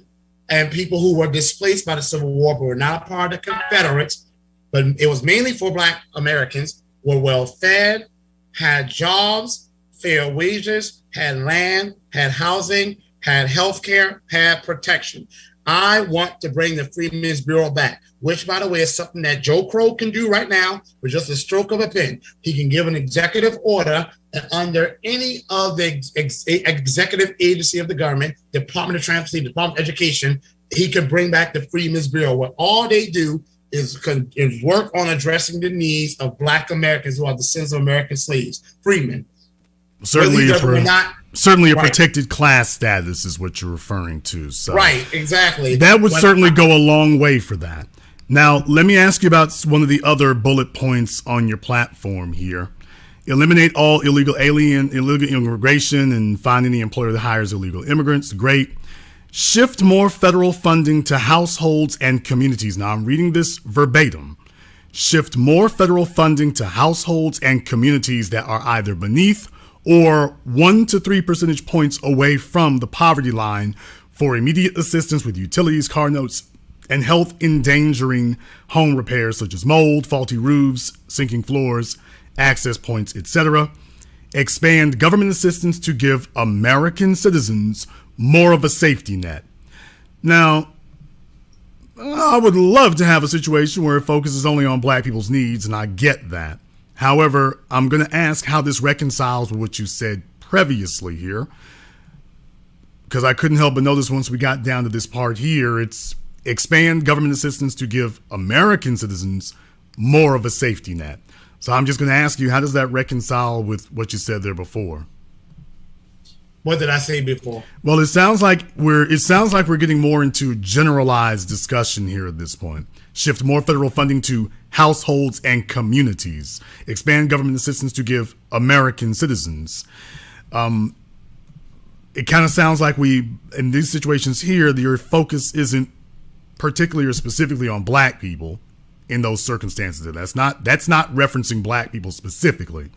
people who were displaced by the Civil War but were not a part of the Confederates, but it was mainly for Black Americans, were well fed, had jobs, fair wages, had land, had housing, had health care, had protection. I want to bring the Freedmen's Bureau back, which, by the way, is something that Joe Crow can do right now with just a stroke of a pen. He can give an executive order that under any of the executive agency of the government, Department of Transportation, Department of Education, he can bring back the Freedmen's Bureau, where all they do is work on addressing the needs of Black Americans who are descendants of American slaves, freedmen. Certainly, certainly a right. protected class status is what you're referring to. So right, exactly. That would certainly go a long way for that. Now, let me ask you about one of the other bullet points on your platform here. Eliminate all illegal immigration and find any employer that hires illegal immigrants. Great. Shift more federal funding to households and communities. Now, I'm reading this verbatim. Shift more federal funding to households and communities that are either beneath or 1 to 3 percentage points away from the poverty line for immediate assistance with utilities, car notes, and health endangering home repairs such as mold, faulty roofs, sinking floors, access points, etc. Expand government assistance to give American citizens more of a safety net. Now, I would love to have a situation where it focuses only on Black people's needs, and I get that. However, I'm going to ask how this reconciles with what you said previously here, because I couldn't help but notice once we got down to this part here, it's expand government assistance to give American citizens more of a safety net. So I'm just going to ask you, how does that reconcile with what you said there before? What did I say before? Well, it sounds like we're getting more into generalized discussion here at this point. Shift more federal funding to households and communities. Expand government assistance to give American citizens. It kind of sounds like in these situations here, your focus isn't particularly or specifically on Black people in those circumstances. That's not referencing Black people specifically.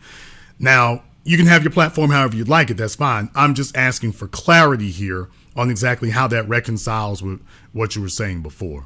Now, you can have your platform however you'd like it. That's fine. I'm just asking for clarity here on exactly how that reconciles with what you were saying before.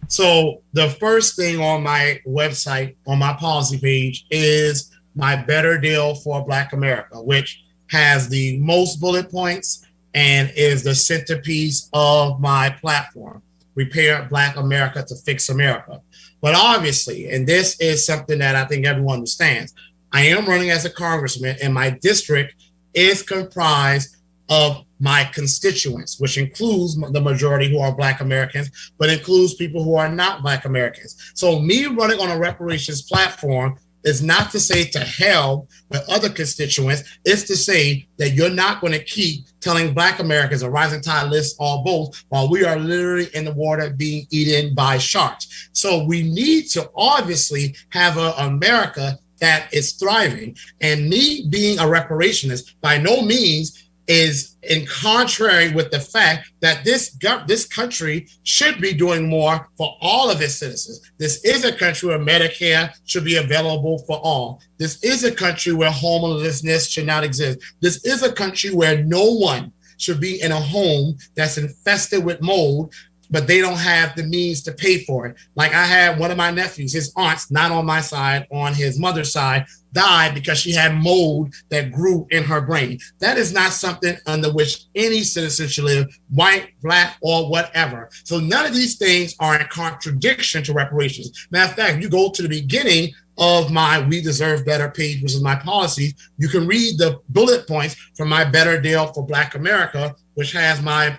So the first thing on my website, on my policy page, is my Better Deal for Black America, which has the most bullet points and is the centerpiece of my platform, Repair Black America to Fix America. But obviously, and this is something that I think everyone understands, I am running as a congressman, and my district is comprised of my constituents, which includes the majority who are Black Americans, but includes people who are not Black Americans. So me running on a reparations platform is not to say to hell with other constituents. It's to say that you're not going to keep telling Black Americans a rising tide lifts all boats while we are literally in the water being eaten by sharks. So we need to obviously have an America that is thriving. And me being a reparationist by no means is in contrary with the fact that this country should be doing more for all of its citizens. This is a country where Medicare should be available for all. This is a country where homelessness should not exist. This is a country where no one should be in a home that's infested with mold, but they don't have the means to pay for it. Like I had one of my nephews, his aunts, not on my side, on his mother's side, died because she had mold that grew in her brain. That is not something under which any citizen should live, white, Black, or whatever. So none of these things are in contradiction to reparations. Matter of fact, you go to the beginning of my We Deserve Better page, which is my policies, you can read the bullet points from my Better Deal for Black America, which has my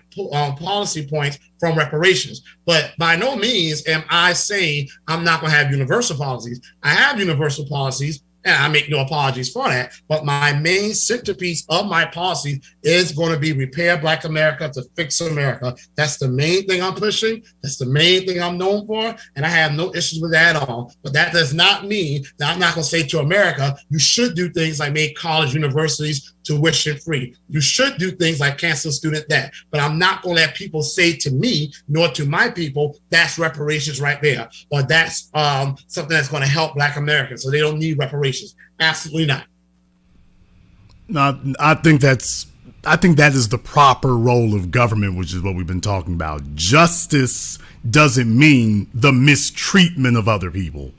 policy points from reparations. But by no means am I saying I'm not going to have universal policies. I have universal policies, and I make no apologies for that. But my main centerpiece of my policy is going to be Repair Black America to Fix America. That's the main thing I'm pushing. That's the main thing I'm known for. And I have no issues with that at all. But that does not mean that I'm not going to say to America, you should do things like make college universities tuition free. You should do things like cancel student debt. But I'm not going to let people say to me, nor to my people, that's reparations right there. Or that's something that's going to help Black Americans. So they don't need reparations. Absolutely not. No, I think that is the proper role of government, which is what we've been talking about. Justice doesn't mean the mistreatment of other people.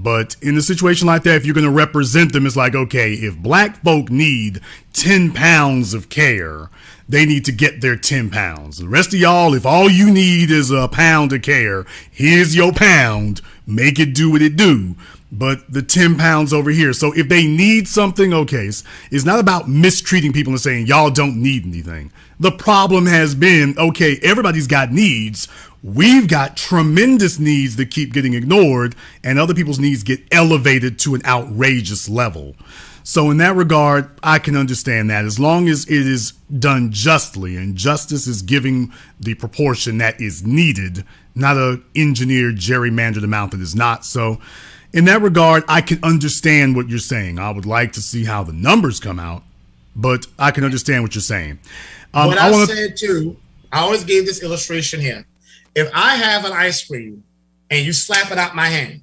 But in a situation like that, if you're going to represent them, it's like, okay, if black folk need 10 pounds of care, they need to get their 10 pounds. The rest of y'all, if all you need is a pound of care, here's your pound. Make it do what it do. But the 10 pounds over here. So if they need something, okay, it's not about mistreating people and saying y'all don't need anything. The problem has been, okay, everybody's got needs. We've got tremendous needs that keep getting ignored, and other people's needs get elevated to an outrageous level. So in that regard, I can understand that as long as it is done justly, and justice is giving the proportion that is needed, not a engineered, gerrymandered amount that is not. So in that regard, I can understand what you're saying. I would like to see how the numbers come out, but I can understand what you're saying. I said too, I always gave this illustration here. If I have an ice cream and you slap it out my hand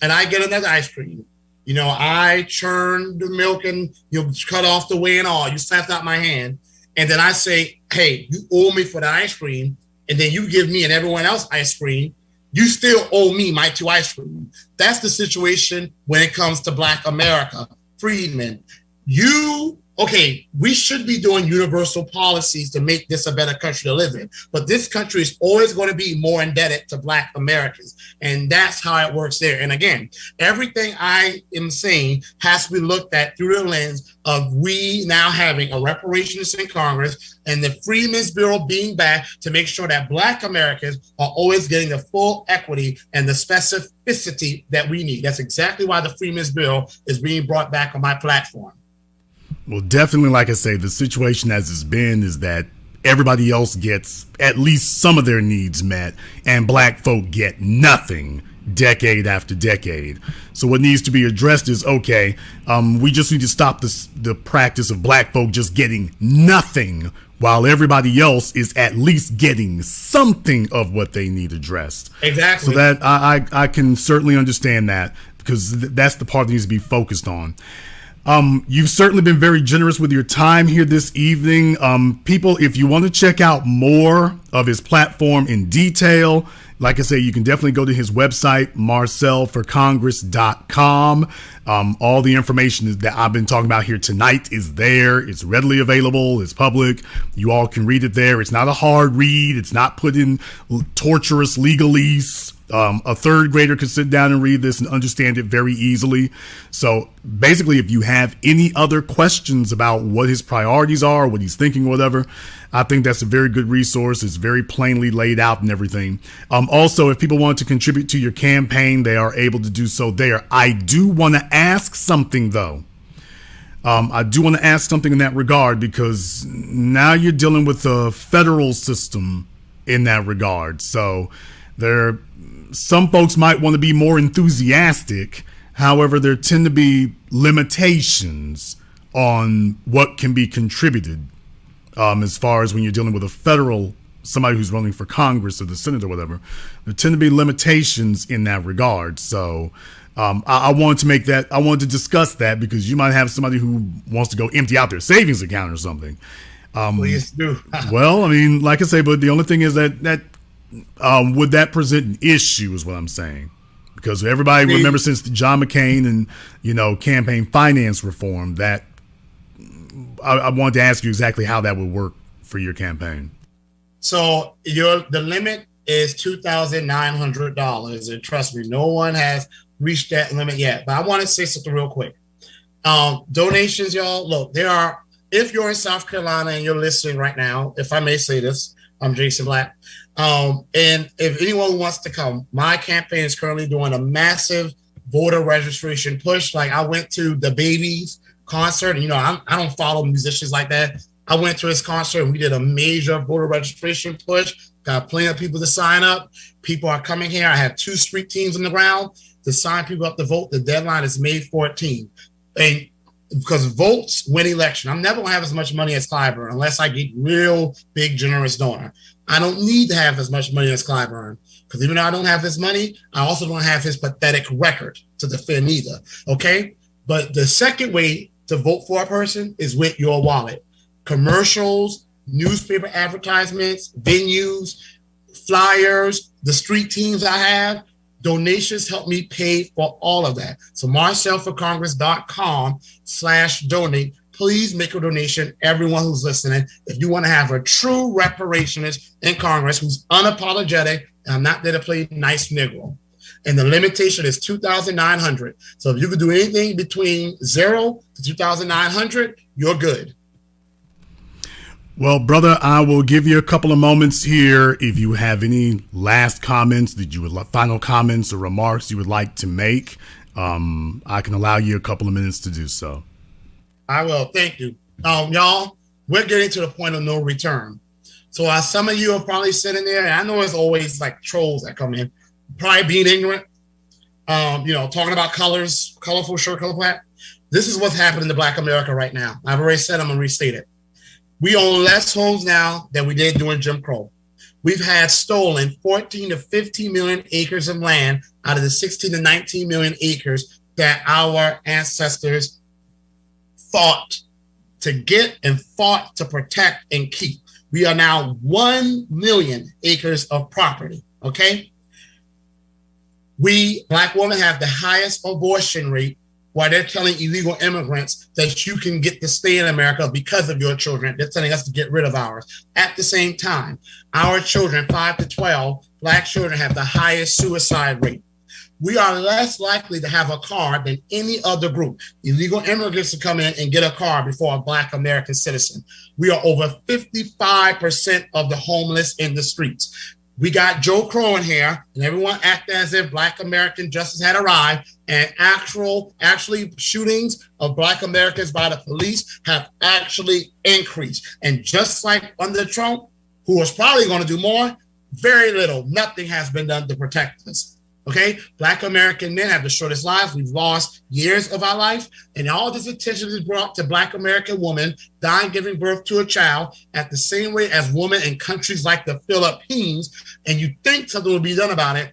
and I get another ice cream, you know, I churn the milk and you cut off the whey and all, you slapped out my hand. And then I say, hey, you owe me for the ice cream. And then you give me and everyone else ice cream. You still owe me my 2 ice cream. That's the situation when it comes to Black America. Freedmen, we should be doing universal policies to make this a better country to live in. But this country is always going to be more indebted to Black Americans. And that's how it works there. And again, everything I am saying has to be looked at through the lens of we now having a reparations in Congress and the Freedmen's Bureau being back to make sure that Black Americans are always getting the full equity and the specificity that we need. That's exactly why the Freedmen's Bill is being brought back on my platform. Well, definitely, like I say, the situation as it's been is that everybody else gets at least some of their needs met, and black folk get nothing decade after decade. So what needs to be addressed is, okay, we just need to stop the practice of black folk just getting nothing while everybody else is at least getting something of what they need addressed. Exactly. So that I can certainly understand that, because that's the part that needs to be focused on. You've certainly been very generous with your time here this evening. People, if you want to check out more of his platform in detail, like I say, you can definitely go to his website, marcelforcongress.com. All the information that I've been talking about here tonight is there. It's readily available. It's public. You all can read it there. It's not a hard read. It's not put in torturous legalese. A third grader could sit down and read this and understand it very easily. So basically, if you have any other questions about what his priorities are, what he's thinking, or whatever, I think that's a very good resource. It's very plainly laid out and everything. Also, if people want to contribute to your campaign, they are able to do so there. I do want to ask something, though. I do want to ask something in that regard, because now you're dealing with a federal system in that regard. So some folks might want to be more enthusiastic. However, there tend to be limitations on what can be contributed as far as when you're dealing with somebody who's running for Congress or the Senate or whatever. There tend to be limitations in that regard. So I wanted to discuss that, because you might have somebody who wants to go empty out their savings account or something. Please do. Well, I mean, like I say, but the only thing is that would that present an issue is what I'm saying, because everybody remembers since John McCain and, campaign finance reform, that I wanted to ask you exactly how that would work for your campaign. So the limit is $2,900, and trust me, no one has reached that limit yet. But I want to say something real quick. Donations, y'all. Look, if you're in South Carolina and you're listening right now, if I may say this, I'm Jason Black. And if anyone wants to come, my campaign is currently doing a massive voter registration push. Like, I went to the Babies concert, and I don't follow musicians like that. I went to his concert and we did a major voter registration push. Got plenty of people to sign up. People are coming here. I have 2 street teams on the ground to sign people up to vote. The deadline is May 14th. And because votes win election. I'm never going to have as much money as Clyburn unless I get real big, generous donor. I don't need to have as much money as Clyburn, because even though I don't have his money, I also don't have his pathetic record to defend either. Okay? But the second way to vote for a person is with your wallet. Commercials, newspaper advertisements, venues, flyers, the street teams I have. Donations help me pay for all of that. So marcelforcongress.com/donate. Please make a donation, everyone who's listening. If you want to have a true reparationist in Congress who's unapologetic, and I'm not there to play nice Negro. And the limitation is $2,900. So if you could do anything between 0 to $2,900, you're good. Well, brother, I will give you a couple of moments here. If you have any last comments final comments or remarks you would like to make, I can allow you a couple of minutes to do so. I will. Thank you. Y'all, we're getting to the point of no return. So some of you are probably sitting there, and I know it's always like trolls that come in, probably being ignorant, talking about colors, colorful shirt, colorful hat. This is what's happening to Black America right now. I've already said, I'm going to restate it. We own less homes now than we did during Jim Crow. We've had stolen 14 to 15 million acres of land out of the 16 to 19 million acres that our ancestors fought to get and fought to protect and keep. We are now 1 million acres of property, okay? We, Black women, have the highest abortion rate while they're telling illegal immigrants that you can get to stay in America because of your children. They're telling us to get rid of ours. At the same time, our children, 5 to 12, Black children have the highest suicide rate. We are less likely to have a car than any other group. Illegal immigrants to come in and get a car before a Black American citizen. We are over 55% of the homeless in the streets. We got Joe Crow in here, and everyone acting as if Black American justice had arrived, and actually shootings of Black Americans by the police have actually increased. And just like under Trump, who was probably going to do more, very little, nothing has been done to protect us. Okay, Black American men have the shortest lives. We've lost years of our life, and all this attention is brought to Black American women dying giving birth to a child at the same rate as women in countries like the Philippines, and you think something will be done about it.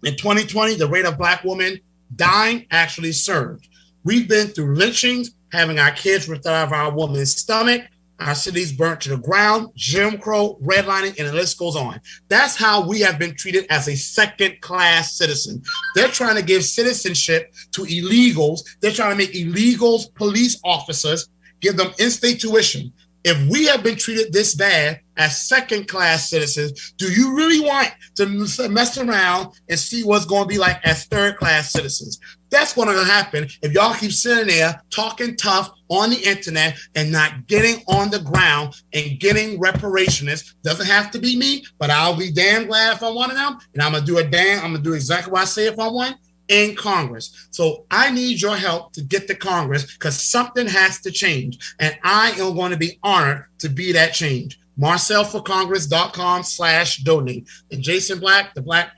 In 2020, the rate of Black women dying actually surged. We've been through lynchings, having our kids ripped out of our woman's stomach, our cities burnt to the ground, Jim Crow, redlining, and the list goes on. That's how we have been treated as a second-class citizen. They're trying to give citizenship to illegals. They're trying to make illegals police officers, give them in-state tuition. If we have been treated this bad as second-class citizens, do you really want to mess around and see what's going to be like as third-class citizens? That's what's going to happen if y'all keep sitting there talking tough on the internet and not getting on the ground and getting reparationists. Doesn't have to be me, but I'll be damn glad if I'm one of them. And I'm going to do exactly what I say if I'm one in Congress. So I need your help to get to Congress because something has to change. And I am going to be honored to be that change. marcelforcongress.com/donate. And Jason Black, the Black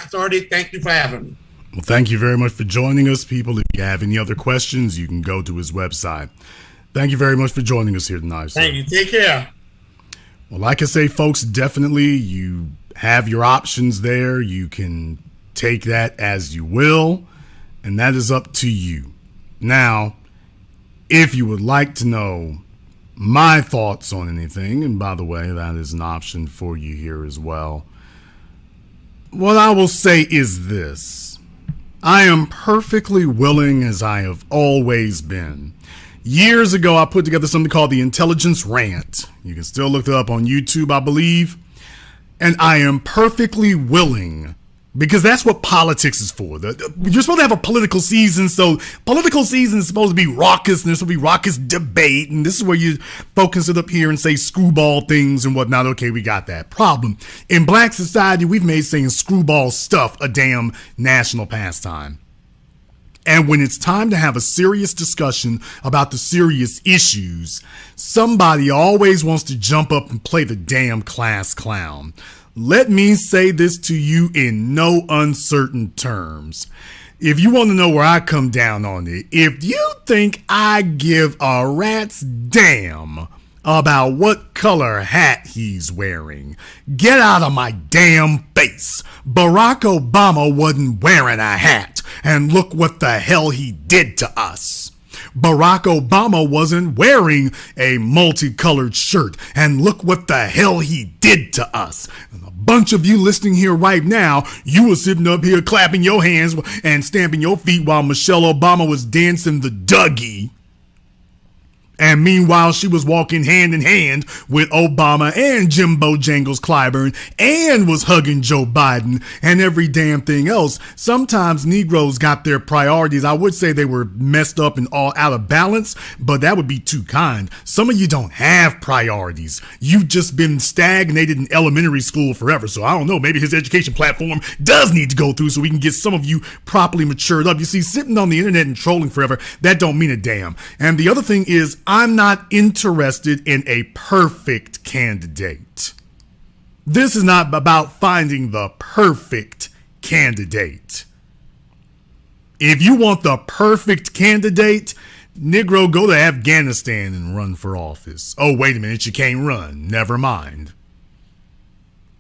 Authority, thank you for having me. Well, thank you very much for joining us, people. If you have any other questions, you can go to his website. Thank you very much for joining us here tonight. Thank you. Take care. Well, like I say, folks, definitely you have your options there. You can take that as you will, and that is up to you. Now, if you would like to know my thoughts on anything, and by the way, that is an option for you here as well, what I will say is this. I am perfectly willing, as I have always been. Years ago, I put together something called the Intelligence Rant. You can still look it up on YouTube, I believe. And I am perfectly willing, because that's what politics is for. You're supposed to have a political season, so political season is supposed to be raucous, and there's supposed to be raucous debate, and this is where you focus it up here and say screwball things and whatnot. Okay, we got that problem. In Black society, we've made saying screwball stuff a damn national pastime. And when it's time to have a serious discussion about the serious issues, somebody always wants to jump up and play the damn class clown. Let me say this to you in no uncertain terms. If you want to know where I come down on it, if you think I give a rat's damn about what color hat he's wearing, get out of my damn face. Barack Obama wasn't wearing a hat, and look what the hell he did to us. Barack Obama wasn't wearing a multicolored shirt. And look what the hell he did to us. And a bunch of you listening here right now, you were sitting up here clapping your hands and stamping your feet while Michelle Obama was dancing the Dougie. And meanwhile, she was walking hand in hand with Obama and Jimbo Jangles Clyburn and was hugging Joe Biden and every damn thing else. Sometimes Negroes got their priorities. I would say they were messed up and all out of balance, but that would be too kind. Some of you don't have priorities. You've just been stagnated in elementary school forever. So I don't know, maybe his education platform does need to go through so we can get some of you properly matured up. You see, sitting on the internet and trolling forever, that don't mean a damn. And the other thing is, I'm not interested in a perfect candidate. This is not about finding the perfect candidate. If you want the perfect candidate, Negro, go to Afghanistan and run for office. Oh, wait a minute, you can't run. Never mind.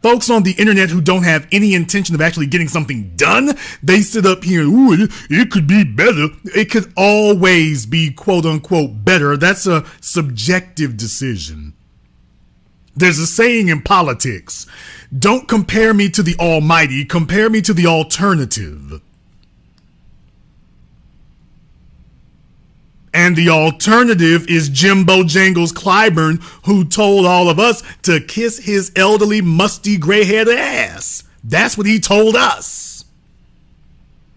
Folks on the internet who don't have any intention of actually getting something done, they sit up here and, ooh, it could be better. It could always be quote unquote better. That's a subjective decision. There's a saying in politics, don't compare me to the almighty, compare me to the alternative. And the alternative is Jimbo Jangles Clyburn, who told all of us to kiss his elderly, musty, gray-haired ass. That's what he told us.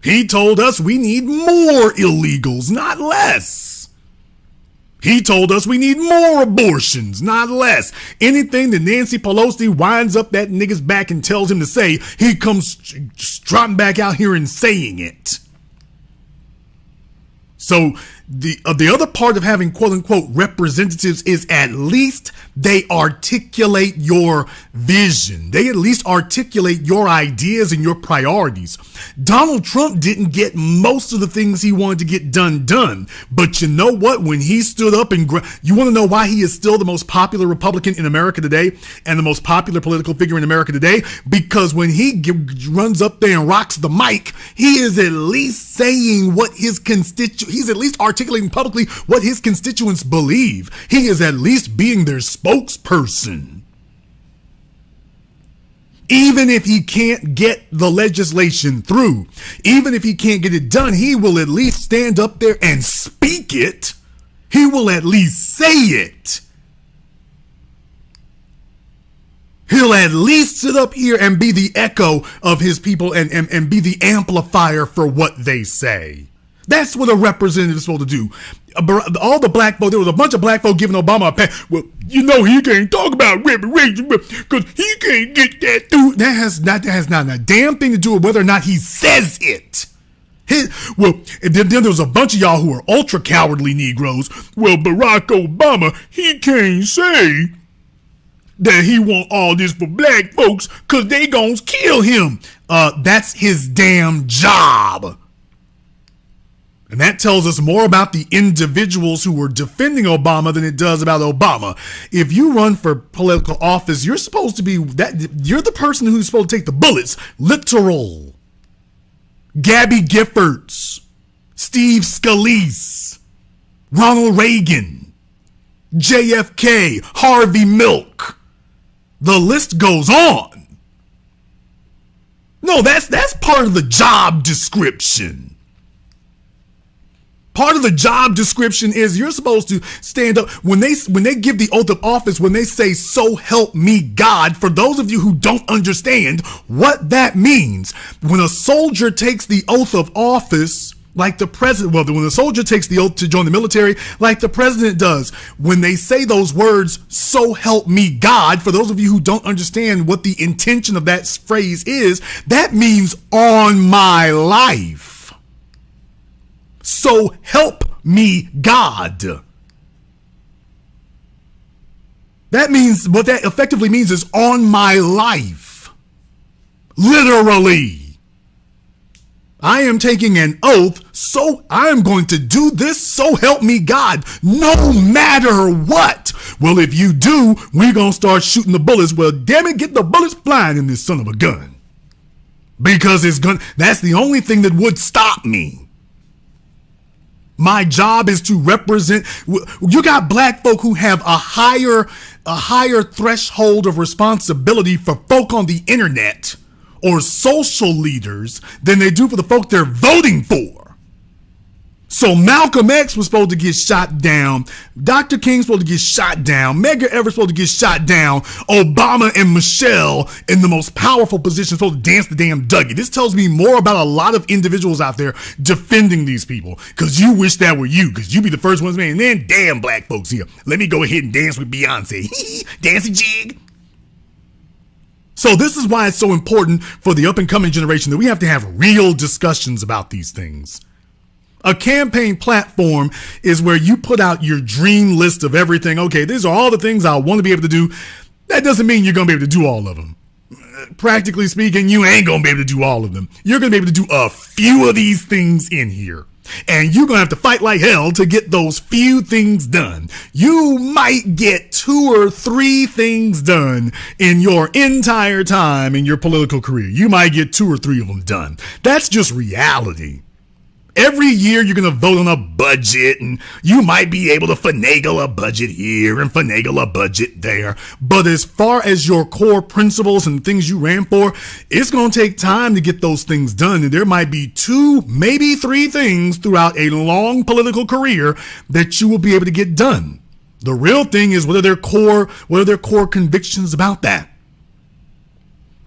He told us we need more illegals, not less. He told us we need more abortions, not less. Anything that Nancy Pelosi winds up that nigga's back and tells him to say, he comes trotting back out here and saying it. So the other part of having quote unquote representatives is at least they articulate your vision. They at least articulate your ideas and your priorities. Donald Trump didn't get most of the things he wanted to get done. But you know what? When he stood up and you want to know why he is still the most popular Republican in America today and the most popular political figure in America today? Because when he runs up there and rocks the mic, he is at least saying what his he's at least articulating publicly what his constituents believe. He is at least being their spokesperson. Even if he can't get the legislation through, even if he can't get it done, he will at least stand up there and speak it. He will at least say it. He'll at least sit up here and be the echo of his people and be the amplifier for what they say. That's what a representative is supposed to do. All the black folk, there was a bunch of black folk giving Obama a pass. Well, you know, he can't talk about reparations because he can't get that through. That has not a damn thing to do with whether or not he says it. Then there was a bunch of y'all who are ultra cowardly Negroes. Well, Barack Obama, he can't say that he want all this for black folks because they gonna kill him. That's his damn job. And that tells us more about the individuals who were defending Obama than it does about Obama. If you run for political office, you're supposed to be you're the person who's supposed to take the bullets. Literal. Gabby Giffords, Steve Scalise, Ronald Reagan, JFK, Harvey Milk. The list goes on. No, that's part of the job description. Part of the job description is you're supposed to stand up when they give the oath of office, when they say, "So help me God." For those of you who don't understand what that means, when a soldier takes the oath of office, like the president, when a soldier takes the oath to join the military, like the president does, when they say those words, "So help me God," for those of you who don't understand what the intention of that phrase is, that means on my life. So help me God. That means, what that effectively means is on my life. Literally. I am taking an oath, so I am going to do this, so help me God, no matter what. Well, if you do, we're going to start shooting the bullets. Well, damn it, get the bullets flying in this son of a gun. Because that's the only thing that would stop me. My job is to represent. You got black folk who have a higher threshold of responsibility for folk on the internet or social leaders than they do for the folk they're voting for. So Malcolm X was supposed to get shot down. Dr. King's supposed to get shot down. Medgar Evers supposed to get shot down. Obama and Michelle in the most powerful position supposed to dance the damn Dougie. This tells me more about a lot of individuals out there defending these people. Because you wish that were you. Because you be the first ones, man. And then damn black folks here. Let me go ahead and dance with Beyonce. Dance a jig. So this is why it's so important for the up and coming generation that we have to have real discussions about these things. A campaign platform is where you put out your dream list of everything. Okay, these are all the things I want to be able to do. That doesn't mean you're going to be able to do all of them. Practically speaking, you ain't going to be able to do all of them. You're going to be able to do a few of these things in here. And you're going to have to fight like hell to get those few things done. You might get 2 or 3 things done in your entire time in your political career. You might get 2 or 3 of them done. That's just reality. Every year you're going to vote on a budget and you might be able to finagle a budget here and finagle a budget there. But as far as your core principles and things you ran for, it's going to take time to get those things done. And there might be 2, maybe 3 things throughout a long political career that you will be able to get done. The real thing is what are their core convictions about that?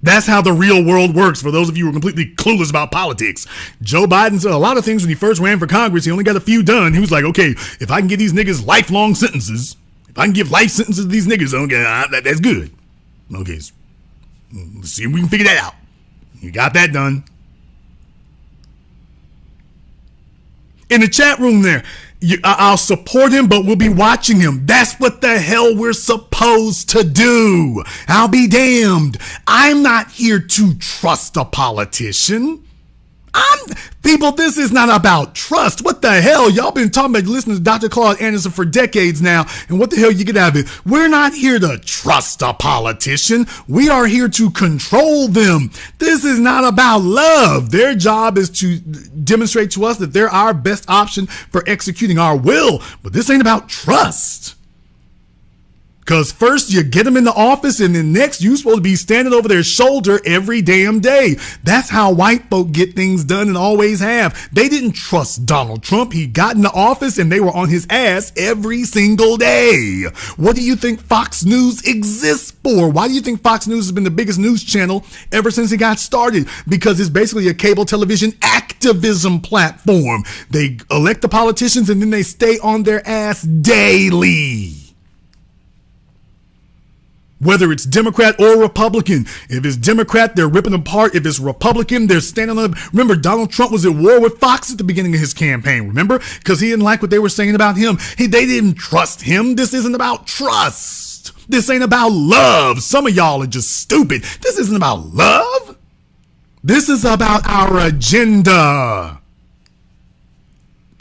That's how the real world works. For those of you who are completely clueless about politics, Joe Biden said a lot of things when he first ran for Congress. He only got a few done. He was like, okay, if I can give these niggas lifelong sentences, if I can give life sentences to these niggas, okay, that's good. Okay, let's see if we can figure that out. You got that done. In the chat room there, I'll support him, but we'll be watching him. That's what the hell we're supposed to do. I'll be damned. I'm not here to trust a politician. People, this is not about trust. What the hell? Y'all been talking about listening to Dr. Claude Anderson for decades now, and what the hell you get out of it? We're not here to trust a politician. We are here to control them. This is not about love. Their job is to demonstrate to us that they're our best option for executing our will, but this ain't about trust. Because first you get them in the office and then next you're supposed to be standing over their shoulder every damn day. That's how white folk get things done and always have. They didn't trust Donald Trump. He got in the office and they were on his ass every single day. What do you think Fox News exists for? Why do you think Fox News has been the biggest news channel ever since it got started? Because it's basically a cable television activism platform. They elect the politicians and then they stay on their ass daily. Whether it's Democrat or Republican. If it's Democrat, they're ripping apart. If it's Republican, they're standing on. Remember, Donald Trump was at war with Fox at the beginning of his campaign, remember? Because he didn't like what they were saying about him. They didn't trust him. This isn't about trust. This ain't about love. Some of y'all are just stupid. This isn't about love. This is about our agenda.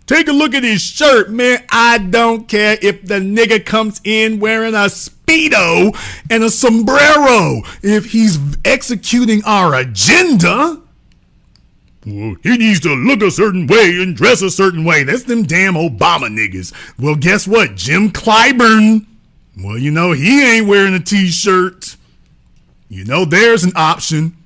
Take a look at his shirt, man. I don't care if the nigga comes in wearing a Speedo and a sombrero. If he's executing our agenda, well, he needs to look a certain way and dress a certain way. That's them damn Obama niggas. Well, guess what? Jim Clyburn, well, you know, he ain't wearing a t-shirt. You know, there's an option.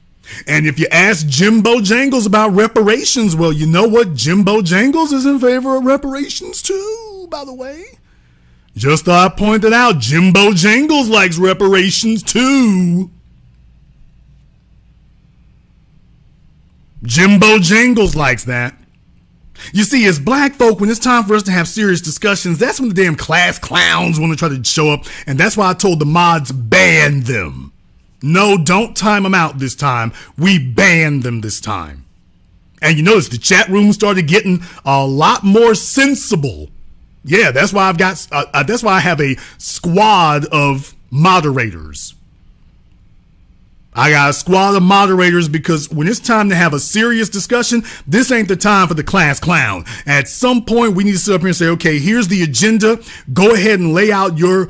And if you ask Jimbo Jangles about reparations, well, you know what? Jimbo Jangles is in favor of reparations too, by the way. Just thought I pointed out, Jimbo Jangles likes reparations too. Jimbo Jangles likes that. You see, as black folk, when it's time for us to have serious discussions, that's when the damn class clowns want to try to show up. And that's why I told the mods, ban them. No, don't time them out this time. We banned them this time. And you notice the chat room started getting a lot more sensible. Yeah, that's why that's why I have a squad of moderators. I got a squad of moderators because when it's time to have a serious discussion, this ain't the time for the class clown. At some point, we need to sit up here and say, okay, here's the agenda. Go ahead and lay out your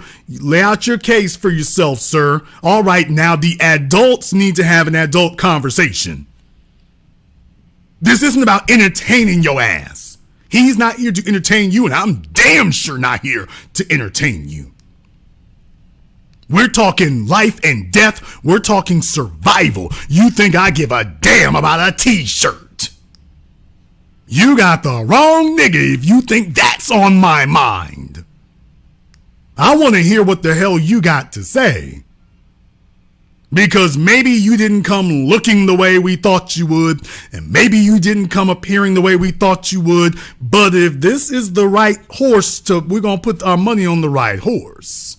case for yourself, sir. All right, now the adults need to have an adult conversation. This isn't about entertaining your ass. He's not here to entertain you, and I'm damn sure not here to entertain you. We're talking life and death. We're talking survival. You think I give a damn about a t-shirt? You got the wrong nigga if you think that's on my mind. I want to hear what the hell you got to say. Because maybe you didn't come looking the way we thought you would, and maybe you didn't come appearing the way we thought you would, but if this is the right horse we're going to put our money on the right horse.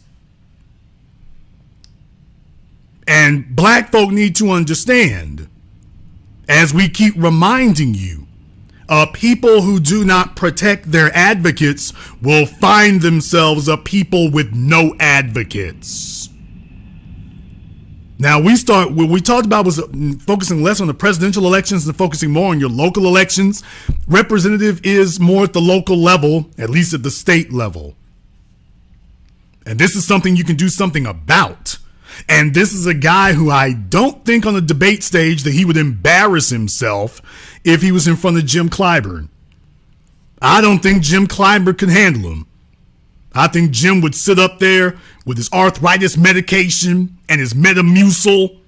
And black folk need to understand, as we keep reminding you, people who do not protect their advocates will find themselves a people with no advocates. Now, what we talked about was focusing less on the presidential elections and focusing more on your local elections. Representative is more at the local level, at least at the state level. And this is something you can do something about. And this is a guy who I don't think on the debate stage that he would embarrass himself if he was in front of Jim Clyburn. I don't think Jim Clyburn could handle him. I think Jim would sit up there with his arthritis medication and his Metamucil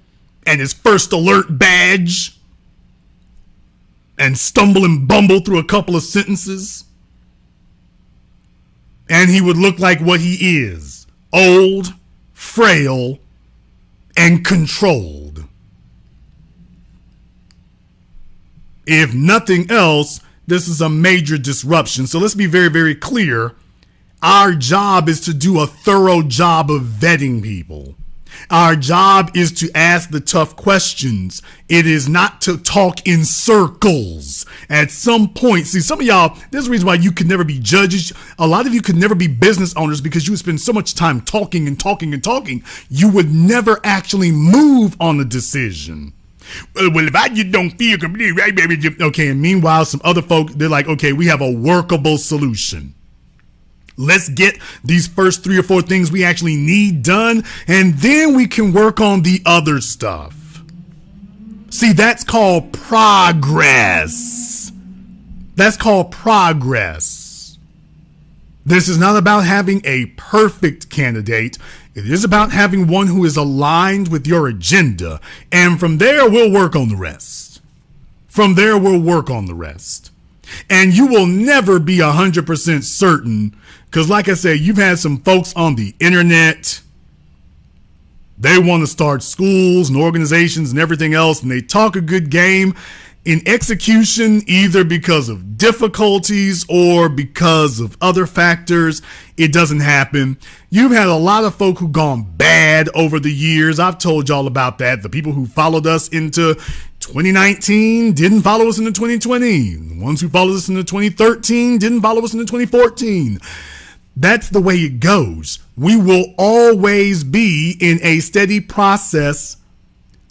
and his first alert badge and stumble and bumble through a couple of sentences. And he would look like what he is: old, frail, and controlled. If nothing else, this is a major disruption. So let's be very, very clear. Our job is to do a thorough job of vetting people. Our job is to ask the tough questions. It is not to talk in circles. At some point, see, some of y'all, there's a reason why you could never be judges. A lot of you could never be business owners because you would spend so much time talking and talking and talking. You would never actually move on a decision. Well, if I just don't feel completely right, baby. Okay, and meanwhile, some other folk, they're like, okay, we have a workable solution. Let's get these first 3 or 4 things we actually need done, and then we can work on the other stuff. See, that's called progress. That's called progress. This is not about having a perfect candidate. It is about having one who is aligned with your agenda, and from there, we'll work on the rest. From there, we'll work on the rest. And you will never be 100% certain, because like I said, you've had some folks on the internet. They want to start schools and organizations and everything else, and they talk a good game. In execution, either because of difficulties or because of other factors, it doesn't happen. You've had a lot of folk who've gone bad over the years. I've told y'all about that. The people who followed us into 2019 didn't follow us into 2020. The ones who followed us into 2013 didn't follow us into 2014. That's the way it goes. We will always be in a steady process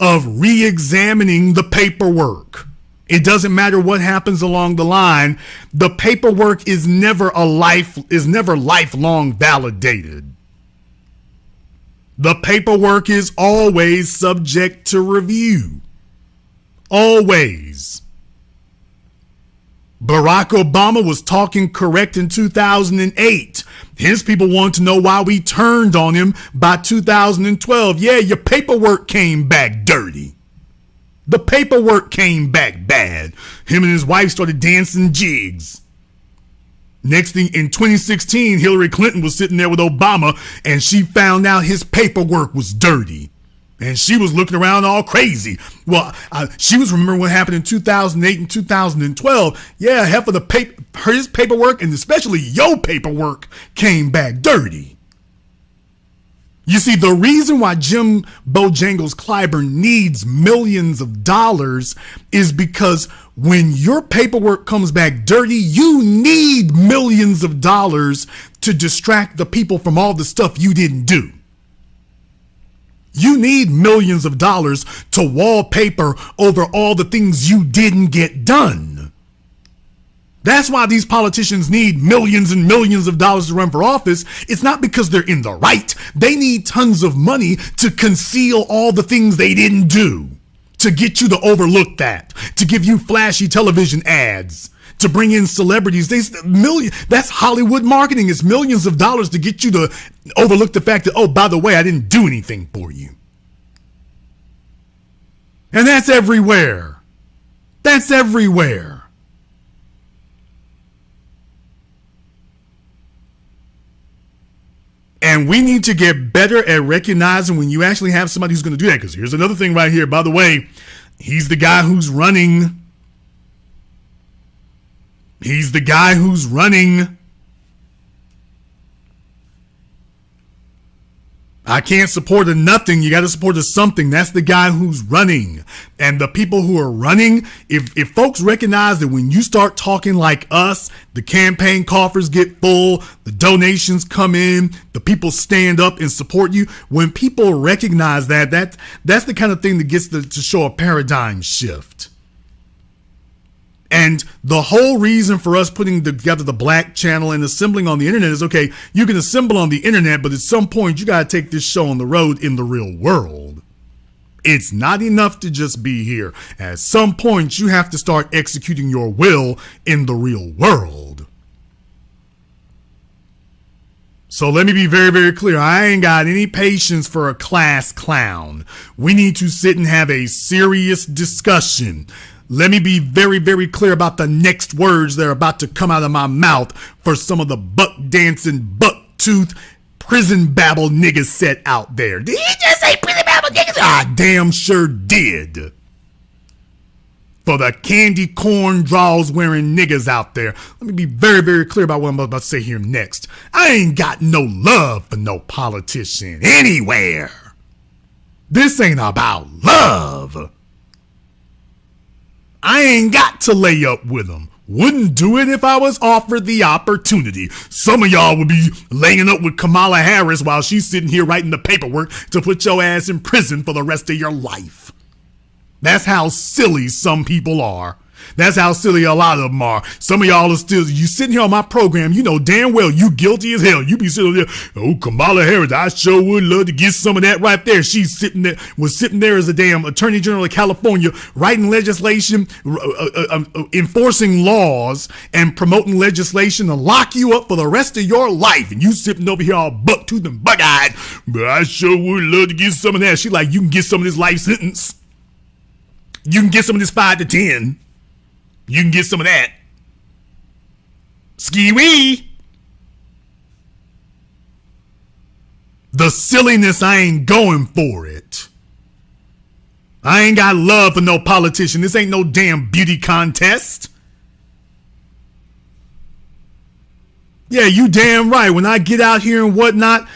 of re-examining the paperwork. It doesn't matter what happens along the line. The paperwork is never lifelong validated. The paperwork is always subject to review. Always. Barack Obama was talking correct in 2008. His people wanted to know why we turned on him by 2012. Yeah, your paperwork came back dirty. The paperwork came back bad. Him and his wife started dancing jigs. Next thing, in 2016, Hillary Clinton was sitting there with Obama, and she found out his paperwork was dirty. And she was looking around all crazy. Well, she was remembering what happened in 2008 and 2012. Yeah, half of his paperwork, and especially your paperwork, came back dirty. You see, the reason why Jim Bojangles Clyburn needs millions of dollars is because when your paperwork comes back dirty, you need millions of dollars to distract the people from all the stuff you didn't do. You need millions of dollars to wallpaper over all the things you didn't get done. That's why these politicians need millions and millions of dollars to run for office. It's not because they're in the right. They need tons of money to conceal all the things they didn't do, to get you to overlook that, to give you flashy television ads. to bring in celebrities. That's Hollywood marketing. It's millions of dollars to get you to overlook the fact that, oh, by the way, I didn't do anything for you. And that's everywhere. That's everywhere. And we need to get better at recognizing when you actually have somebody who's going to do that. Because here's another thing right here. By the way, he's the guy who's running. He's the guy who's running. I can't support a nothing. You got to support a something. That's the guy who's running. And the people who are running, if folks recognize that when you start talking like us, the campaign coffers get full, the donations come in, the people stand up and support you. When people recognize that's the kind of thing that gets to show a paradigm shift. And the whole reason for us putting together the Black channel and assembling on the internet is, okay, you can assemble on the internet, but at some point you got to take this show on the road in the real world. It's not enough to just be here. At some point you have to start executing your will in the real world. So let me be very, very clear. I ain't got any patience for a class clown. We need to sit and have a serious discussion. Let me be very, very clear about the next words that are about to come out of my mouth for some of the buck dancing, buck tooth, prison babble niggas set out there. Did he just say prison babble niggas? I damn sure did. For the candy corn draws wearing niggas out there. Let me be very, very clear about what I'm about to say here next. I ain't got no love for no politician anywhere. This ain't about love. I ain't got to lay up with them. Wouldn't do it if I was offered the opportunity. Some of y'all would be laying up with Kamala Harris while she's sitting here writing the paperwork to put your ass in prison for the rest of your life. That's how silly some people are. That's how silly a lot of them are. Some of y'all are still, you sitting here on my program, you know damn well you guilty as hell. You be sitting there, oh, Kamala Harris, I sure would love to get some of that right there. She's sitting there as a damn Attorney General of California, writing legislation, enforcing laws, and promoting legislation to lock you up for the rest of your life. And you sitting over here all buck-toothed and bug-eyed, but I sure would love to get some of that. She like, you can get some of this life sentence. You can get some of this 5 to 10. You can get some of that. Ski-wee. The silliness, I ain't going for it. I ain't got love for no politician. This ain't no damn beauty contest. Yeah, you damn right. When I get out here and whatnot,